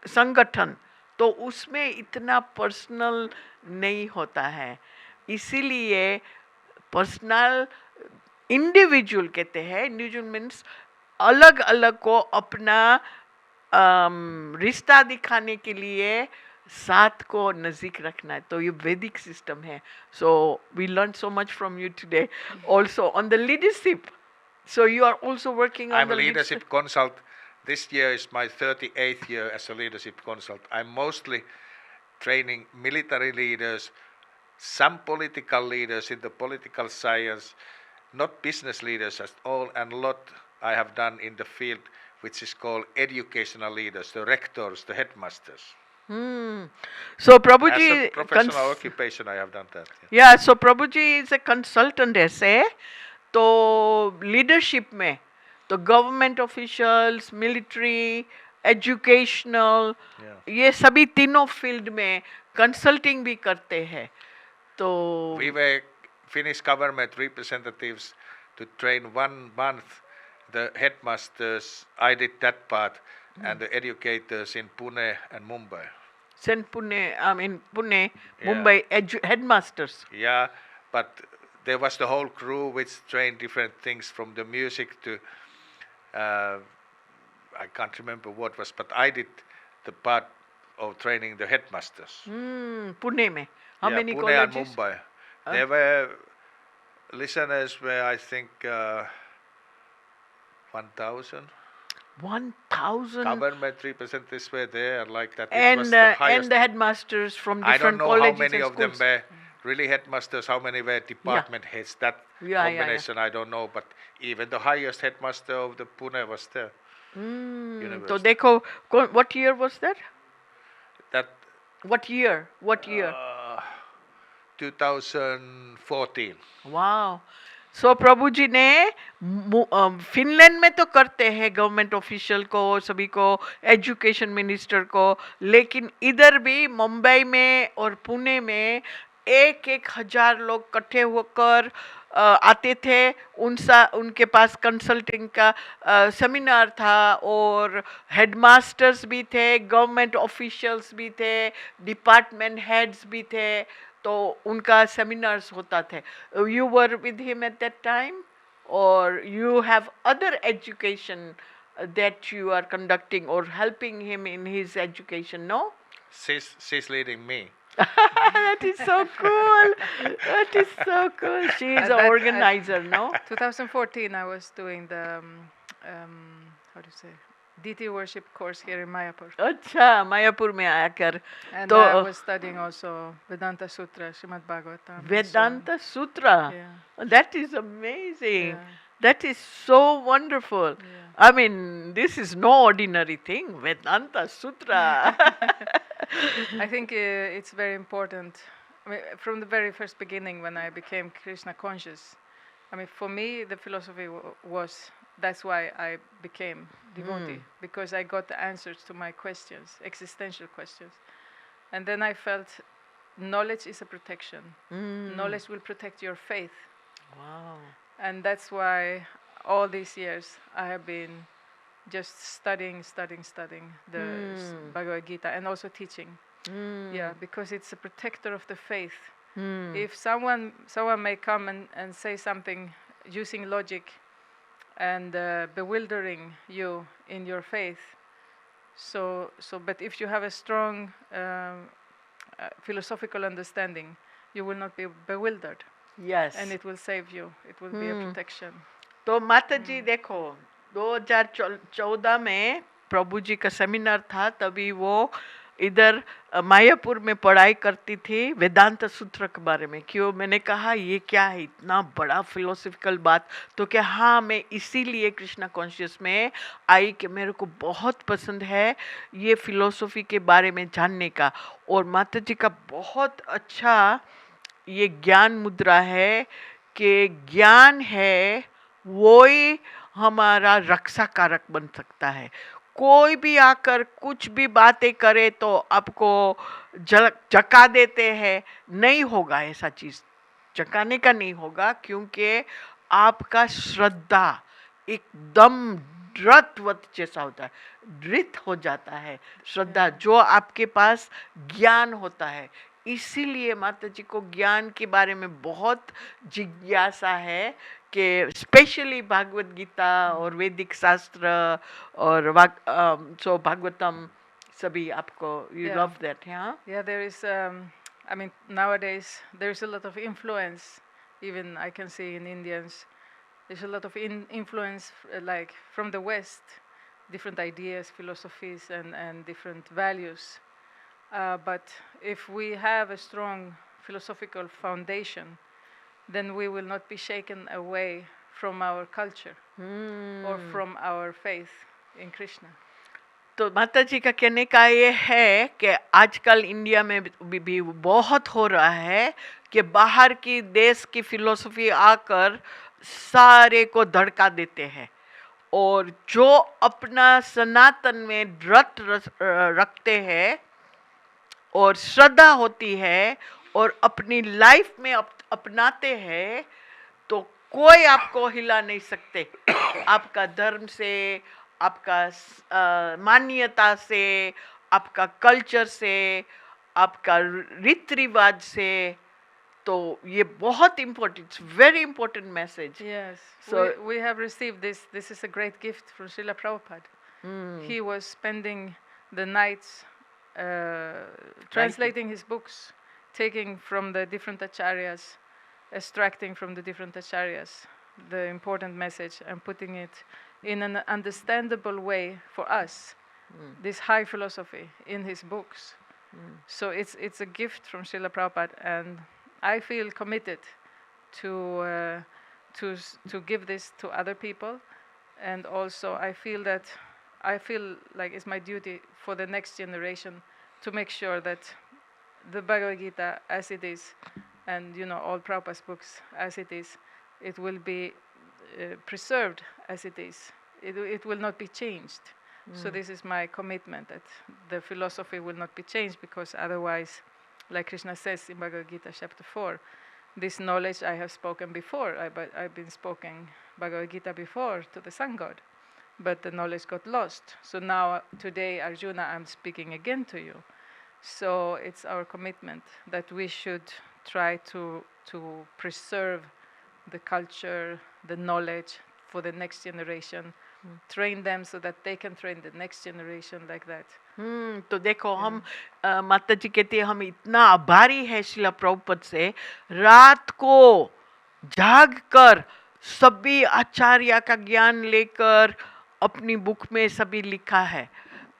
संगठन, तो उसमें इतना पर्सनल नहीं होता है। इसीलिए पर्सनल इंडिविजुअल कहते हैं। इंडिविजुअल मीन्स अलग अलग को अपना रिश्ता दिखाने के लिए 7 को नज़दीक रखना है। तो ये वैदिक सिस्टम है। So we learn so much from you today also on the leadership. So you are also working on I'm the a leadership consult. This year is my 38th year as a leadership consult. I'm mostly training military leaders, some political leaders in the political science, not business leaders at all, and a lot I have done in the field which is called educational leaders, the rectors, the headmasters. So Prabhuji, As a professional occupation, I have done that. yeah, so Prabhuji is a consultant ऐसे। तो leadership में तो government officials, military, educational, ये सभी तीनों field में consulting भी करते हैं। तो We were Finnish government representatives to train 1 month the headmasters. I did that part, and the educators in Pune and Mumbai. Saint Pune, I mean Pune, Mumbai headmasters. Yeah, but there was the whole crew which trained different things from the music to I can't remember what was, but I did the part of training the headmasters. Pune में how Yeah, many Pune and colleges? Mumbai. There were listeners were I think 1,000. 1,000 Government representatives were there, like that. It was and the highest. and the headmasters from I don't different know how colleges many and of them schools. were really headmasters, how many were department heads. That Yeah, yeah. combination I don't know, but even the highest headmaster of the Pune was there. तो University. देखो what year was that? That What year? What year? 2014. वाह। सो प्रभु जी ने Finland में तो करते हैं government official को, सभी को, एजुकेशन मिनिस्टर को, लेकिन इधर भी मुंबई में और पुणे में 1,000 लोग इकट्ठे होकर आते थे। उनके पास कंसल्टिंग का सेमिनार था, और हेडमास्टर्स भी थे, गवर्नमेंट ऑफिशियल्स भी थे, डिपार्टमेंट हेड्स भी थे। तो उनका सेमिनार्स होता थे। You were with him at that time? or you have other education that you are conducting or helping him in his education, no? She's leading me. That is so cool. That is so cool. She is At an that- organizer, no? 2014, I was doing the how do you say DT worship course here in Mayapur, अच्छा मायापुर में आकर and तो I was studying also Vedanta Sutra, Srimad Bhagavatam. and so on. Vedanta Sutra. Yeah. That is amazing. Yeah. That is so wonderful. Yeah. I mean, this is no ordinary thing. Vedanta Sutra. I think it's very important. I mean, from the very first beginning, when I became Krishna conscious, I mean, for me, the philosophy was that's why I became devotee, because I got the answers to my questions, existential questions. And then I felt knowledge is a protection. Knowledge will protect your faith. Wow. And that's why all these years I have been just studying the Bhagavad Gita and also teaching. Yeah, because it's a protector of the faith. If someone may come and say something using logic and bewildering you in your faith, but if you have a strong philosophical understanding, you will not be bewildered, Yes. and it will save you. It will be a protection. तो माता जी देखो 2014 में प्रभु जी का seminar था, तभी वो इधर मायापुर में पढ़ाई करती थी वेदांत सूत्र के बारे में। क्यों मैंने कहा ये क्या है इतना बड़ा फिलोसफिकल बात, तो क्या हाँ मैं इसीलिए कृष्णा कॉन्शियस में आई कि मेरे को बहुत पसंद है ये फिलोसफी के बारे में जानने का। और माता जी का बहुत अच्छा ये ज्ञान मुद्रा है कि ज्ञान है वही हमारा रक्षा कारक बन सकता है। कोई भी आकर कुछ भी बातें करे तो आपको जका देते हैं, नहीं होगा ऐसा चीज, जकाने का नहीं होगा, क्योंकि आपका श्रद्धा एकदम ड्रतवत जैसा होता है, दृढ़ हो जाता है श्रद्धा, जो आपके पास ज्ञान होता है। इसीलिए माता जी को ज्ञान के बारे में बहुत जिज्ञासा है कि स्पेशली भागवत गीता और वैदिक शास्त्र और सो भागवतम सभी आपको यू Yeah. Love that. हाँ Yeah, there is. I mean, nowadays there is a lot of influence. Even I can see in Indians, there's a lot of influence, like from the West, different ideas, philosophies, and different values. But if we have a strong philosophical foundation, then we will not be shaken away from our culture or from our faith in Krishna. तो माता जी का कहने का ये है कि आजकल India में भी बहुत हो रहा है कि बाहर की देश की फिलोसफी आकर सारे को धड़का देते हैं, और जो अपना सनातन में व्रत रखते हैं और श्रद्धा होती है और अपनी लाइफ में अपनाते हैं, तो कोई आपको हिला नहीं सकते। आपका धर्म से, आपका मान्यता से, आपका कल्चर से, आपका रीति रिवाज से। तो ये बहुत important, very important message. Yes. So- we have received this. This is a great gift from Srila Prabhupada. He was spending the nights translating his books, taking from the different acharyas, extracting from the different acharyas the important message and putting it in an understandable way for us, this high philosophy in his books. So it's a gift from Srila Prabhupada, and I feel committed to give this to other people, and also I feel like it's my duty for the next generation to make sure that the Bhagavad Gita as it is, and all Prabhupada's books as it is, it will be preserved as it is. It will not be changed. So this is my commitment, that the philosophy will not be changed, because otherwise, like Krishna says in Bhagavad Gita chapter 4, this knowledge I have spoken before. I've been speaking Bhagavad Gita before to the sun god, but the knowledge got lost. So now, today, Arjuna, I'm speaking again to you. So it's our commitment that we should try to preserve the culture, the knowledge for the next generation, train them so that they can train the next generation like that. तो देखो हम माता जी कहती है हम इतना आभारी है शिला प्रभुपद से, रात को जाग कर सभी आचार्य का ज्ञान लेकर अपनी बुक में सभी लिखा है।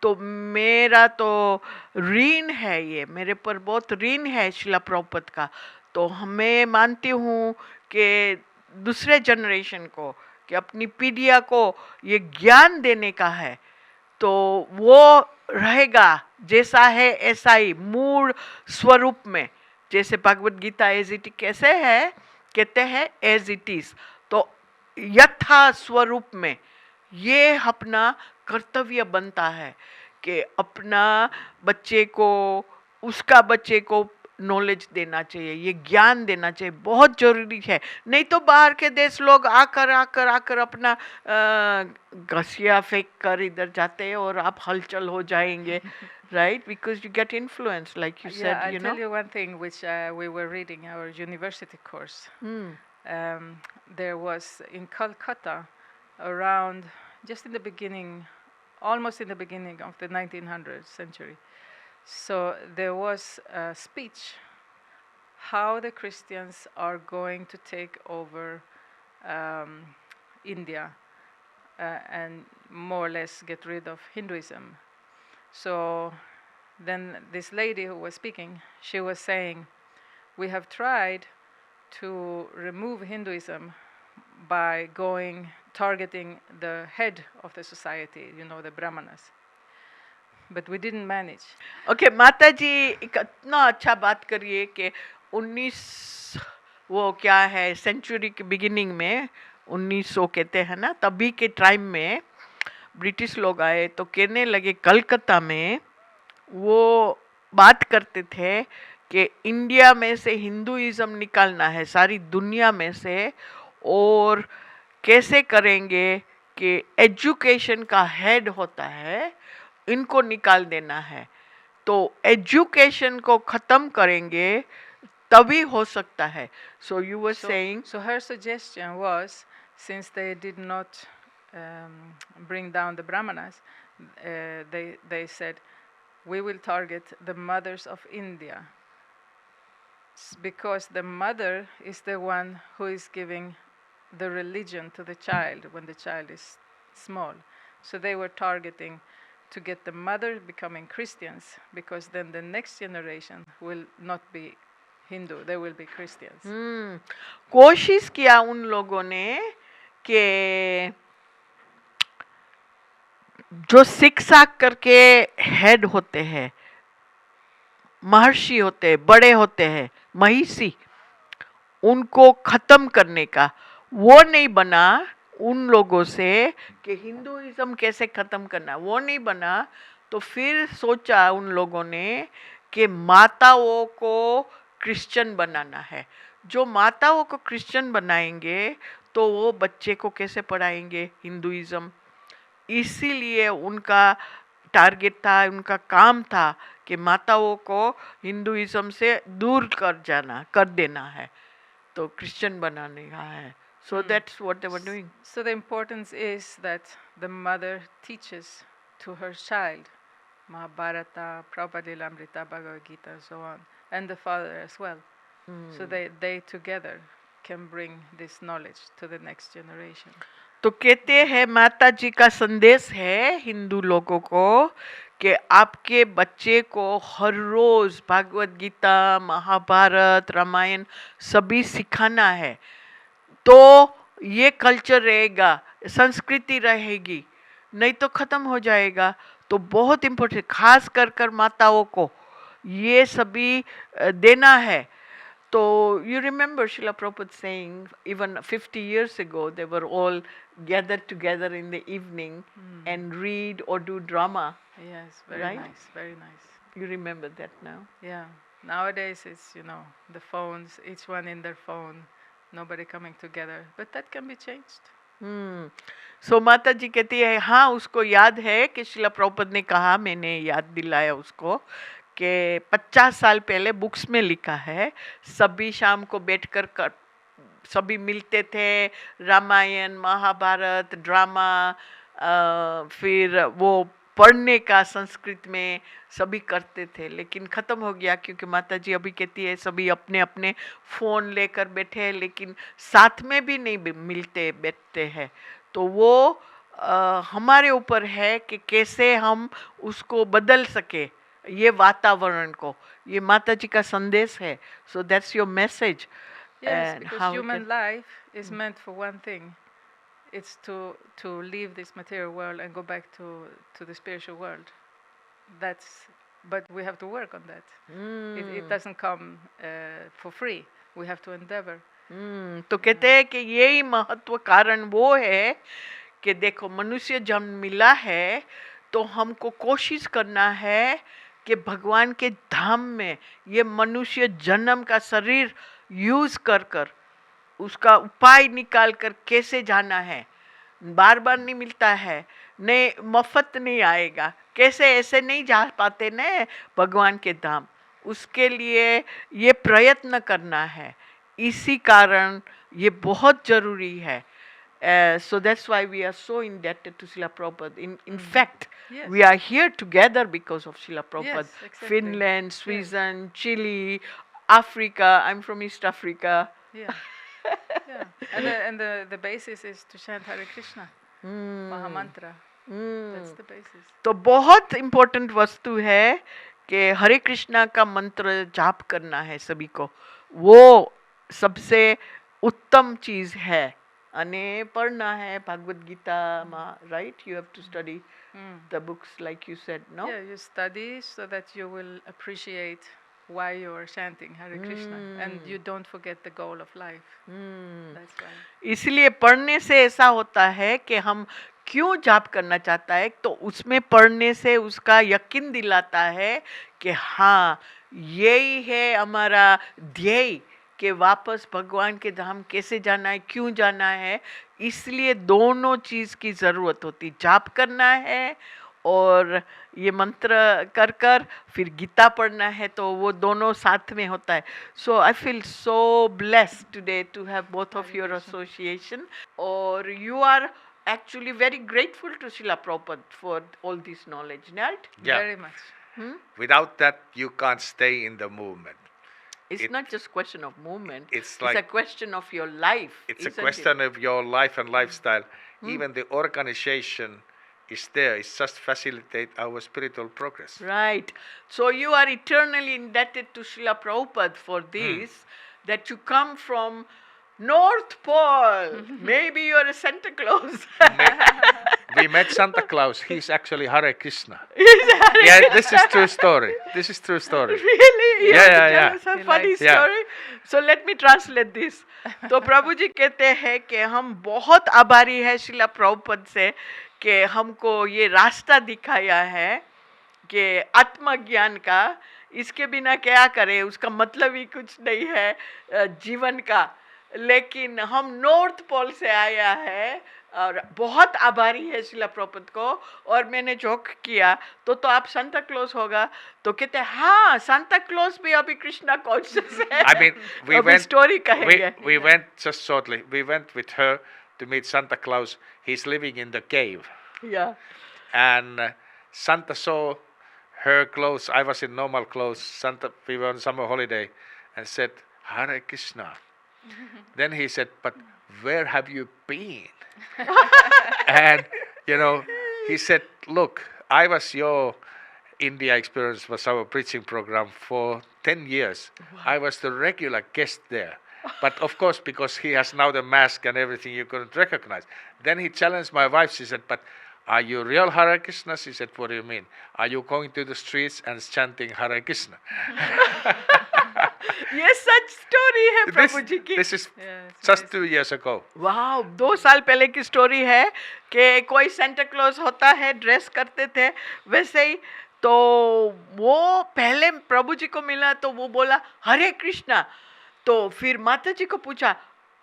तो मेरा तो ऋण है, ये मेरे पर बहुत ऋण है शिला प्रभुपद का। तो हमें मानती हूँ कि दूसरे जनरेशन को, कि अपनी पीढ़िया को ये ज्ञान देने का है, तो वो रहेगा जैसा है ऐसा ही मूल स्वरूप में। जैसे भगवत गीता एज इट कैसे है, कहते हैं एज इट इज, तो यथा स्वरूप में ये अपना कर्तव्य बनता है कि अपना बच्चे को, उसका बच्चे को नॉलेज देना चाहिए, ये ज्ञान देना चाहिए, बहुत जरूरी है। नहीं तो बाहर के देश लोग आकर अपना घसिया फेंक कर इधर जाते हैं और आप हलचल हो जाएंगे, right? Because you get influence, like you said, Yeah, I'll you tell know. you one thing which we were reading our university course. There was in Calcutta around just in the beginning, almost in the beginning of the 1900th century. So there was a speech how the Christians are going to take over India and more or less get rid of Hinduism. So then this lady who was speaking, she was saying, we have tried to remove Hinduism by targeting the head of the society, the Brahmanas. But we didn't manage. Okay, माता जी इतना अच्छा बात करिए कि 19 वो क्या है century के बिगिनिंग में 1900 कहते हैं ना, तभी के टाइम में ब्रिटिश लोग आए तो कहने लगे कलकत्ता में, वो बात करते थे कि इंडिया में से हिंदुइज्म निकालना है सारी दुनिया में से, और कैसे करेंगे कि एजुकेशन का हेड होता है, इनको निकाल देना है। तो एजुकेशन को ख़त्म करेंगे तभी हो सकता है। So you were saying, So her suggestion was, since they did not bring down the Brahmanas, they said, we will target the mothers of India, because the mother is the one who is giving the religion to the child when the child is small. So they were targeting to get the mother becoming Christians, because then the next generation will not be Hindu, they will be Christians. कोशिश किया उन लोगों ने कि जो शिक्षा करके head होते हैं, महर्षि होते हैं, बड़े होते हैं, महिषी, उनको खत्म करने का। वो नहीं बना उन लोगों से कि हिंदुइज्म कैसे खत्म करना, वो नहीं बना। तो फिर सोचा उन लोगों ने कि माताओं को क्रिश्चियन बनाना है। जो माताओं को क्रिश्चियन बनाएंगे तो वो बच्चे को कैसे पढ़ाएंगे हिंदुइज्म। इसीलिए उनका टारगेट था, उनका काम था कि माताओं को हिंदुइज्म से दूर कर देना है, तो क्रिश्चियन बनाने का है। So that's what they were doing. So the importance is that the mother teaches to her child Mahabharata, Prabhupada Lilamrita, Bhagavad Gita, so on, and the father as well. So they together can bring this knowledge to the next generation. तो कहते हैं माता जी का संदेश है हिंदू लोगों को कि आपके बच्चे को हर रोज भागवत गीता, महाभारत, रामायण सभी सिखाना है, तो ये कल्चर रहेगा, संस्कृति रहेगी, नहीं तो ख़त्म हो जाएगा। तो बहुत इम्पोर्टेंट, खास कर माताओं को ये सभी देना है। तो you remember Srila Prabhupada saying even 50 years ago they were all gathered together in the evening and read or do drama. Yes, very Right? nice, very nice. You remember that now? Yeah. Nowadays it's, the phones, each one in their phone, nobody coming together. But that can be changed. सो माता जी कहती है हाँ, उसको याद है कि श्रीला प्रभुपाद ने कहा, मैंने याद दिलाया उसको कि 50 साल पहले बुक्स में लिखा है, सभी शाम को बैठकर सभी मिलते थे, रामायण महाभारत ड्रामा, फिर वो पढ़ने का संस्कृत में सभी करते थे, लेकिन ख़त्म हो गया क्योंकि माता जी अभी कहती है सभी अपने अपने फ़ोन लेकर बैठे हैं, लेकिन साथ में भी नहीं मिलते बैठते हैं। तो वो हमारे ऊपर है कि कैसे हम उसको बदल सके, ये वातावरण को। ये माता जी का संदेश है। So that's your message. Yes, because human life is meant for one thing. It's to leave this material world and go back to the spiritual world. But we have to work on that. It doesn't come for free. We have to endeavor. तो कहते हैं कि यही महत्व कारण वो है कि देखो मनुष्य जन्म मिला है तो हमको कोशिश करना है कि भगवान के धाम में ये मनुष्य जन्म का शरीर यूज कर कर उसका उपाय निकाल कर कैसे जाना है। बार बार नहीं मिलता है, नहीं मफत नहीं आएगा, कैसे ऐसे नहीं जा पाते न भगवान के धाम। उसके लिए ये प्रयत्न करना है, इसी कारण ये बहुत जरूरी है। So that's why we are so indebted to Srila Prabhupada. In fact, Yes. we are here together because of Srila Prabhupada. Yes, exactly. Finland, Yes. Sweden, Chile, Africa. I'm from East Africa. Yeah. Yeah. And the basis is to chant Hare Krishna. Mahamantra. That's the basis. तो बहुत important वस्तु है कि हरे कृष्णा का मंत्र जाप करना है सभी को, वो सबसे उत्तम चीज है। अने पढ़ना है भागवत गीता में, right? You have to study the books like you said, no? Yeah, you study so that you will appreciate why you are chanting Hare Krishna, and you don't forget the goal of life. That's why. इसलिए पढ़ने से ऐसा होता है कि हम क्यों जाप करना चाहता है, तो उसमें पढ़ने से उसका यकीन दिलाता है कि हाँ यही है हमारा ध्येय, कि वापस भगवान के धाम कैसे जाना है, क्यों जाना है। इसलिए दोनों चीज़ की ज़रूरत होती, जाप करना है और ये मंत्र कर कर फिर गीता पढ़ना है, तो वो दोनों साथ में होता है। So I feel so blessed today to have both of your association, और you are actually very grateful to Srila Prabhupada for all this knowledge, right? Yeah. Very much. Without that, you can't stay in the movement. It's not just question of movement. It's a like- question of your life. It's a isn't question it? of your life and lifestyle. Even the organization is there. It's just facilitate our spiritual progress. Right. So you are eternally indebted to Srila Prabhupada for this, that you come from North Pole. Maybe you're a Santa Claus. We met Santa Claus. He's actually Hare Krishna. Yeah, this is true story. This is true story. Really? You Yeah, have to yeah, tell yeah. us a He funny likes- Yeah. story. So let me translate this. तो प्रभु जी कहते हैं कि हम बहुत आभारी है शिला प्रभुपद से कि हमको ये रास्ता दिखाया है कि आत्मज्ञान का, इसके बिना क्या करें, उसका मतलब ही कुछ नहीं है जीवन का। लेकिन हम नॉर्थ पोल से आया है और बहुत आभारी है शिला प्रभुपद को। और मैंने जोक किया तो आप सांता क्लॉज होगा, तो कहते हैं हाँ सांता क्लॉज भी अभी कृष्णा कॉन्शियस है। I mean, we अभी went. स्टोरी कहेंगे। We went just shortly. We went with her to meet Santa Claus. He's living in the cave, Yeah. and Santa saw her clothes. I was in normal clothes. Santa, we were on summer holiday, and said, "Hare Krishna." Then he said, "But where have you been?" And he said, "Look, I was your India experience was our preaching program for 10 years. I was the regular guest there. But of course, because he has now the mask and everything, you couldn't recognize." Then he challenged my wife. She said, "But are you real Hare Krishna?" She said, "What do you mean? Are you going to the streets and chanting Hare Krishna?" ये सच story है प्रभु जी की। This is Yeah, it's just nice. 2 years ago. वाह, 2 साल पहले की story है कि कोई सेंटा क्लॉज होता है, ड्रेस करते थे वैसे ही। तो वो पहले प्रभु जी को मिला तो वो बोला हरे कृष्णा। तो फिर माता जी को पूछा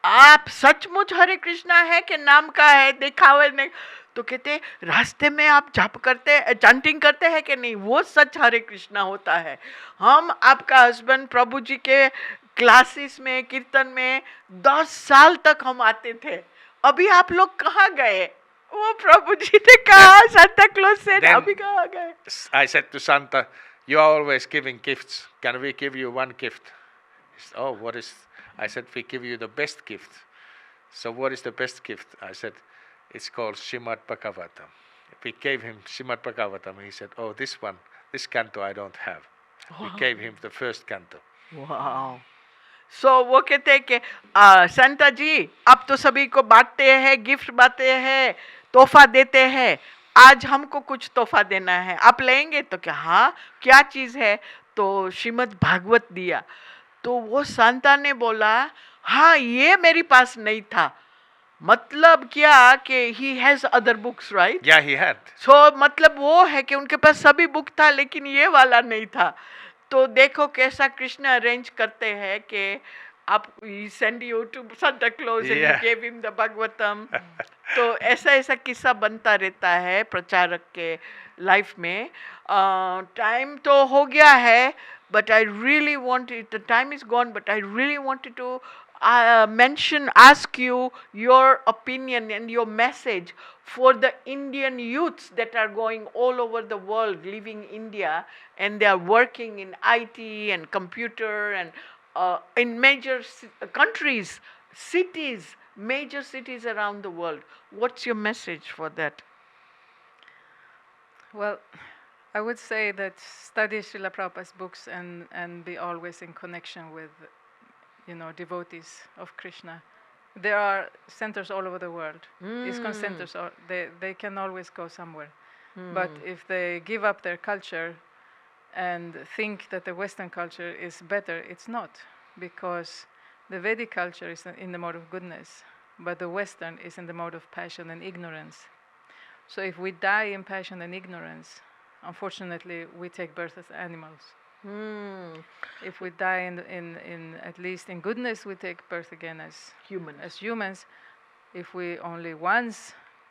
आप सचमुच हरे कृष्णा है कि नाम का है, दिखावे नहीं? तो कहते रास्ते में आप जाप करते चैंटिंग करते हैं कि नहीं? वो सच हरे कृष्णा होता है। हम आपका हस्बैंड प्रभु जी के क्लासेस में, कीर्तन में 10 साल तक हम आते थे। अभी आप लोग कहाँ गए? वो प्रभु जी ने कहा, सांता क्लॉज से Then- अभी कहाँ गए? I said to Santa, "You are always giving gifts. Can we give you one gift?" He said, "Oh, what is?" I said, "We give you the best gift." So what is the best gift? I said, "It's called Srimad Bhagavatam." We gave him Srimad Bhagavatam. He said, "Oh, this canto I don't have." We gave him the first canto. Wow. सो वो कहते हैं कि संता जी आप तो सभी को बांटते हैं, गिफ्ट बांटते हैं, तोहफा देते हैं, आज हमको कुछ तोहफा देना है, आप लेंगे? तो क्या, हाँ क्या चीज़ है? तो श्रीमद् भागवत दिया। तो वो संता ने बोला, हाँ ये मेरे पास नहीं था। मतलब क्या कि he has other books, right? Yeah, he had. सो मतलब वो है कि उनके पास सभी बुक था लेकिन ये वाला नहीं था। तो देखो कैसा कृष्ण अरेंज करते हैं कि आप send you to Santa Claus and you Yeah. Give him the Bhagavatam. तो ऐसा ऐसा किस्सा बनता रहता है प्रचारक के लाइफ में। टाइम तो हो गया है, but I really want it, the time is gone, but I really wanted to ask you your opinion and your message for the Indian youths that are going all over the world, leaving India, and they are working in IT and computer and in major countries, cities, major cities around the world. What's your message for that? Well, I would say that study Srila Prabhupada's books and be always in connection with, devotees of Krishna. There are centers all over the world. ISKCON centers, they can always go somewhere. But if they give up their culture and think that the Western culture is better, it's not. Because the Vedic culture is in the mode of goodness, but the Western is in the mode of passion and ignorance. So if we die in passion and ignorance, unfortunately, we take birth as animals. If we die in at least in goodness, we take birth again as humans. If we only once,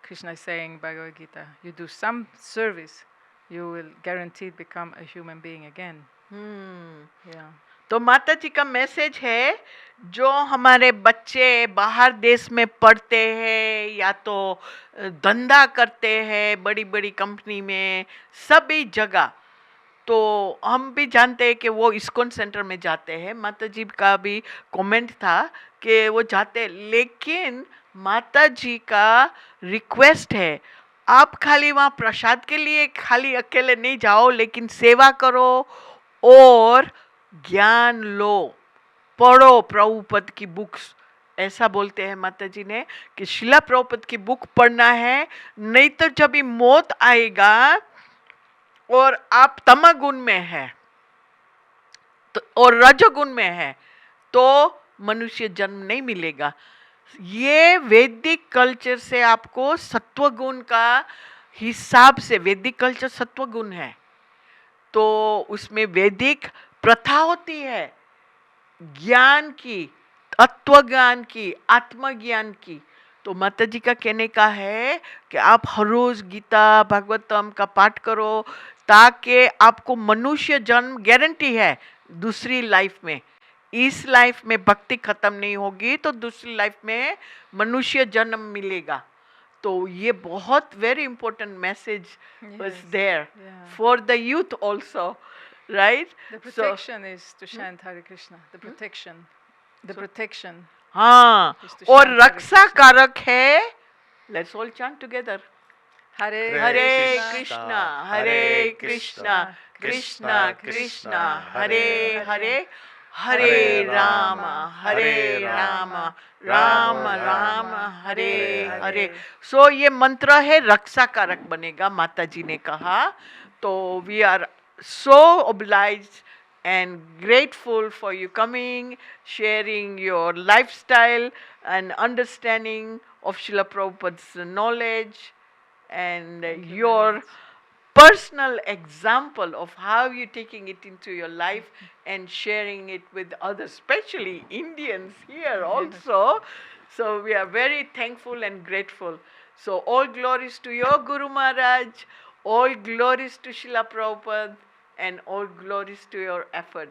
Krishna is saying Bhagavad Gita, you do some service, you will guaranteed become a human being again. Yeah. तो माता जी का message है, जो हमारे बच्चे बाहर देश में पढ़ते हैं या तो धंधा करते हैं बड़ी बड़ी कंपनी में, सभी जगह, तो हम भी जानते हैं कि वो इस्कॉन सेंटर में जाते हैं। माता जी का भी कमेंट था कि वो जाते हैं, लेकिन माता जी का रिक्वेस्ट है आप खाली वहाँ प्रसाद के लिए खाली अकेले नहीं जाओ, लेकिन सेवा करो और ज्ञान लो, पढ़ो प्रभुपद की बुक्स। ऐसा बोलते हैं माता जी ने कि शिला प्रभुपद की बुक पढ़ना है, नहीं तो जब भी मौत आएगा और आप तमगुण में है तो और रजोगुण में है तो मनुष्य जन्म नहीं मिलेगा। ये वैदिक कल्चर से आपको सत्वगुण का हिसाब से, वैदिक कल्चर सत्वगुण है तो उसमें वैदिक प्रथा होती है ज्ञान की, तत्वज्ञान की, आत्मज्ञान की। तो माता जी का कहने का है कि आप हर रोज गीता भागवतम का पाठ करो ताकि आपको मनुष्य जन्म गारंटी है दूसरी लाइफ में। इस लाइफ में भक्ति खत्म नहीं होगी तो दूसरी लाइफ में मनुष्य जन्म मिलेगा। तो ये बहुत very important message was there for the youth also, right? The protection is to chant Hare Krishna. The protection. हाँ, is to और chant Hare रक्षा Krishna. कारक है। Let's all chant together. Hare Hare Krishna. Krishna Hare Krishna Krishna Krishna Hare Hare, Hare Ram Ram Ram Hare Hare. So ये मंत्र है रक्षा कारक बनेगा, माता जी ने कहा। तो we are so obliged and grateful for you coming, sharing your lifestyle and understanding of Srila Prabhupada's knowledge and your personal example of how you're taking it into your life and sharing it with others, especially Indians here also. So we are very thankful and grateful. So all glories to your Guru Maharaj, all glories to Srila Prabhupada, and all glories to your effort.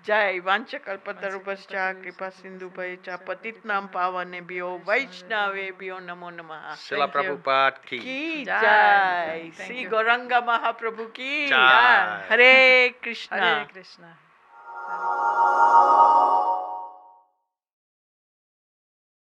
जय वाञ्छकल्पतरुभ्यश्च कृपा सिन्धुभ्यश्च पतितनां पावनेभ्यो वैष्णवेभ्यो नमो नमः Srila Thank you. Prabhupada ki. की जय। जय Thank Shri you. Gauranga महाप्रभु की जय। हरे कृष्णा Hare Krishna.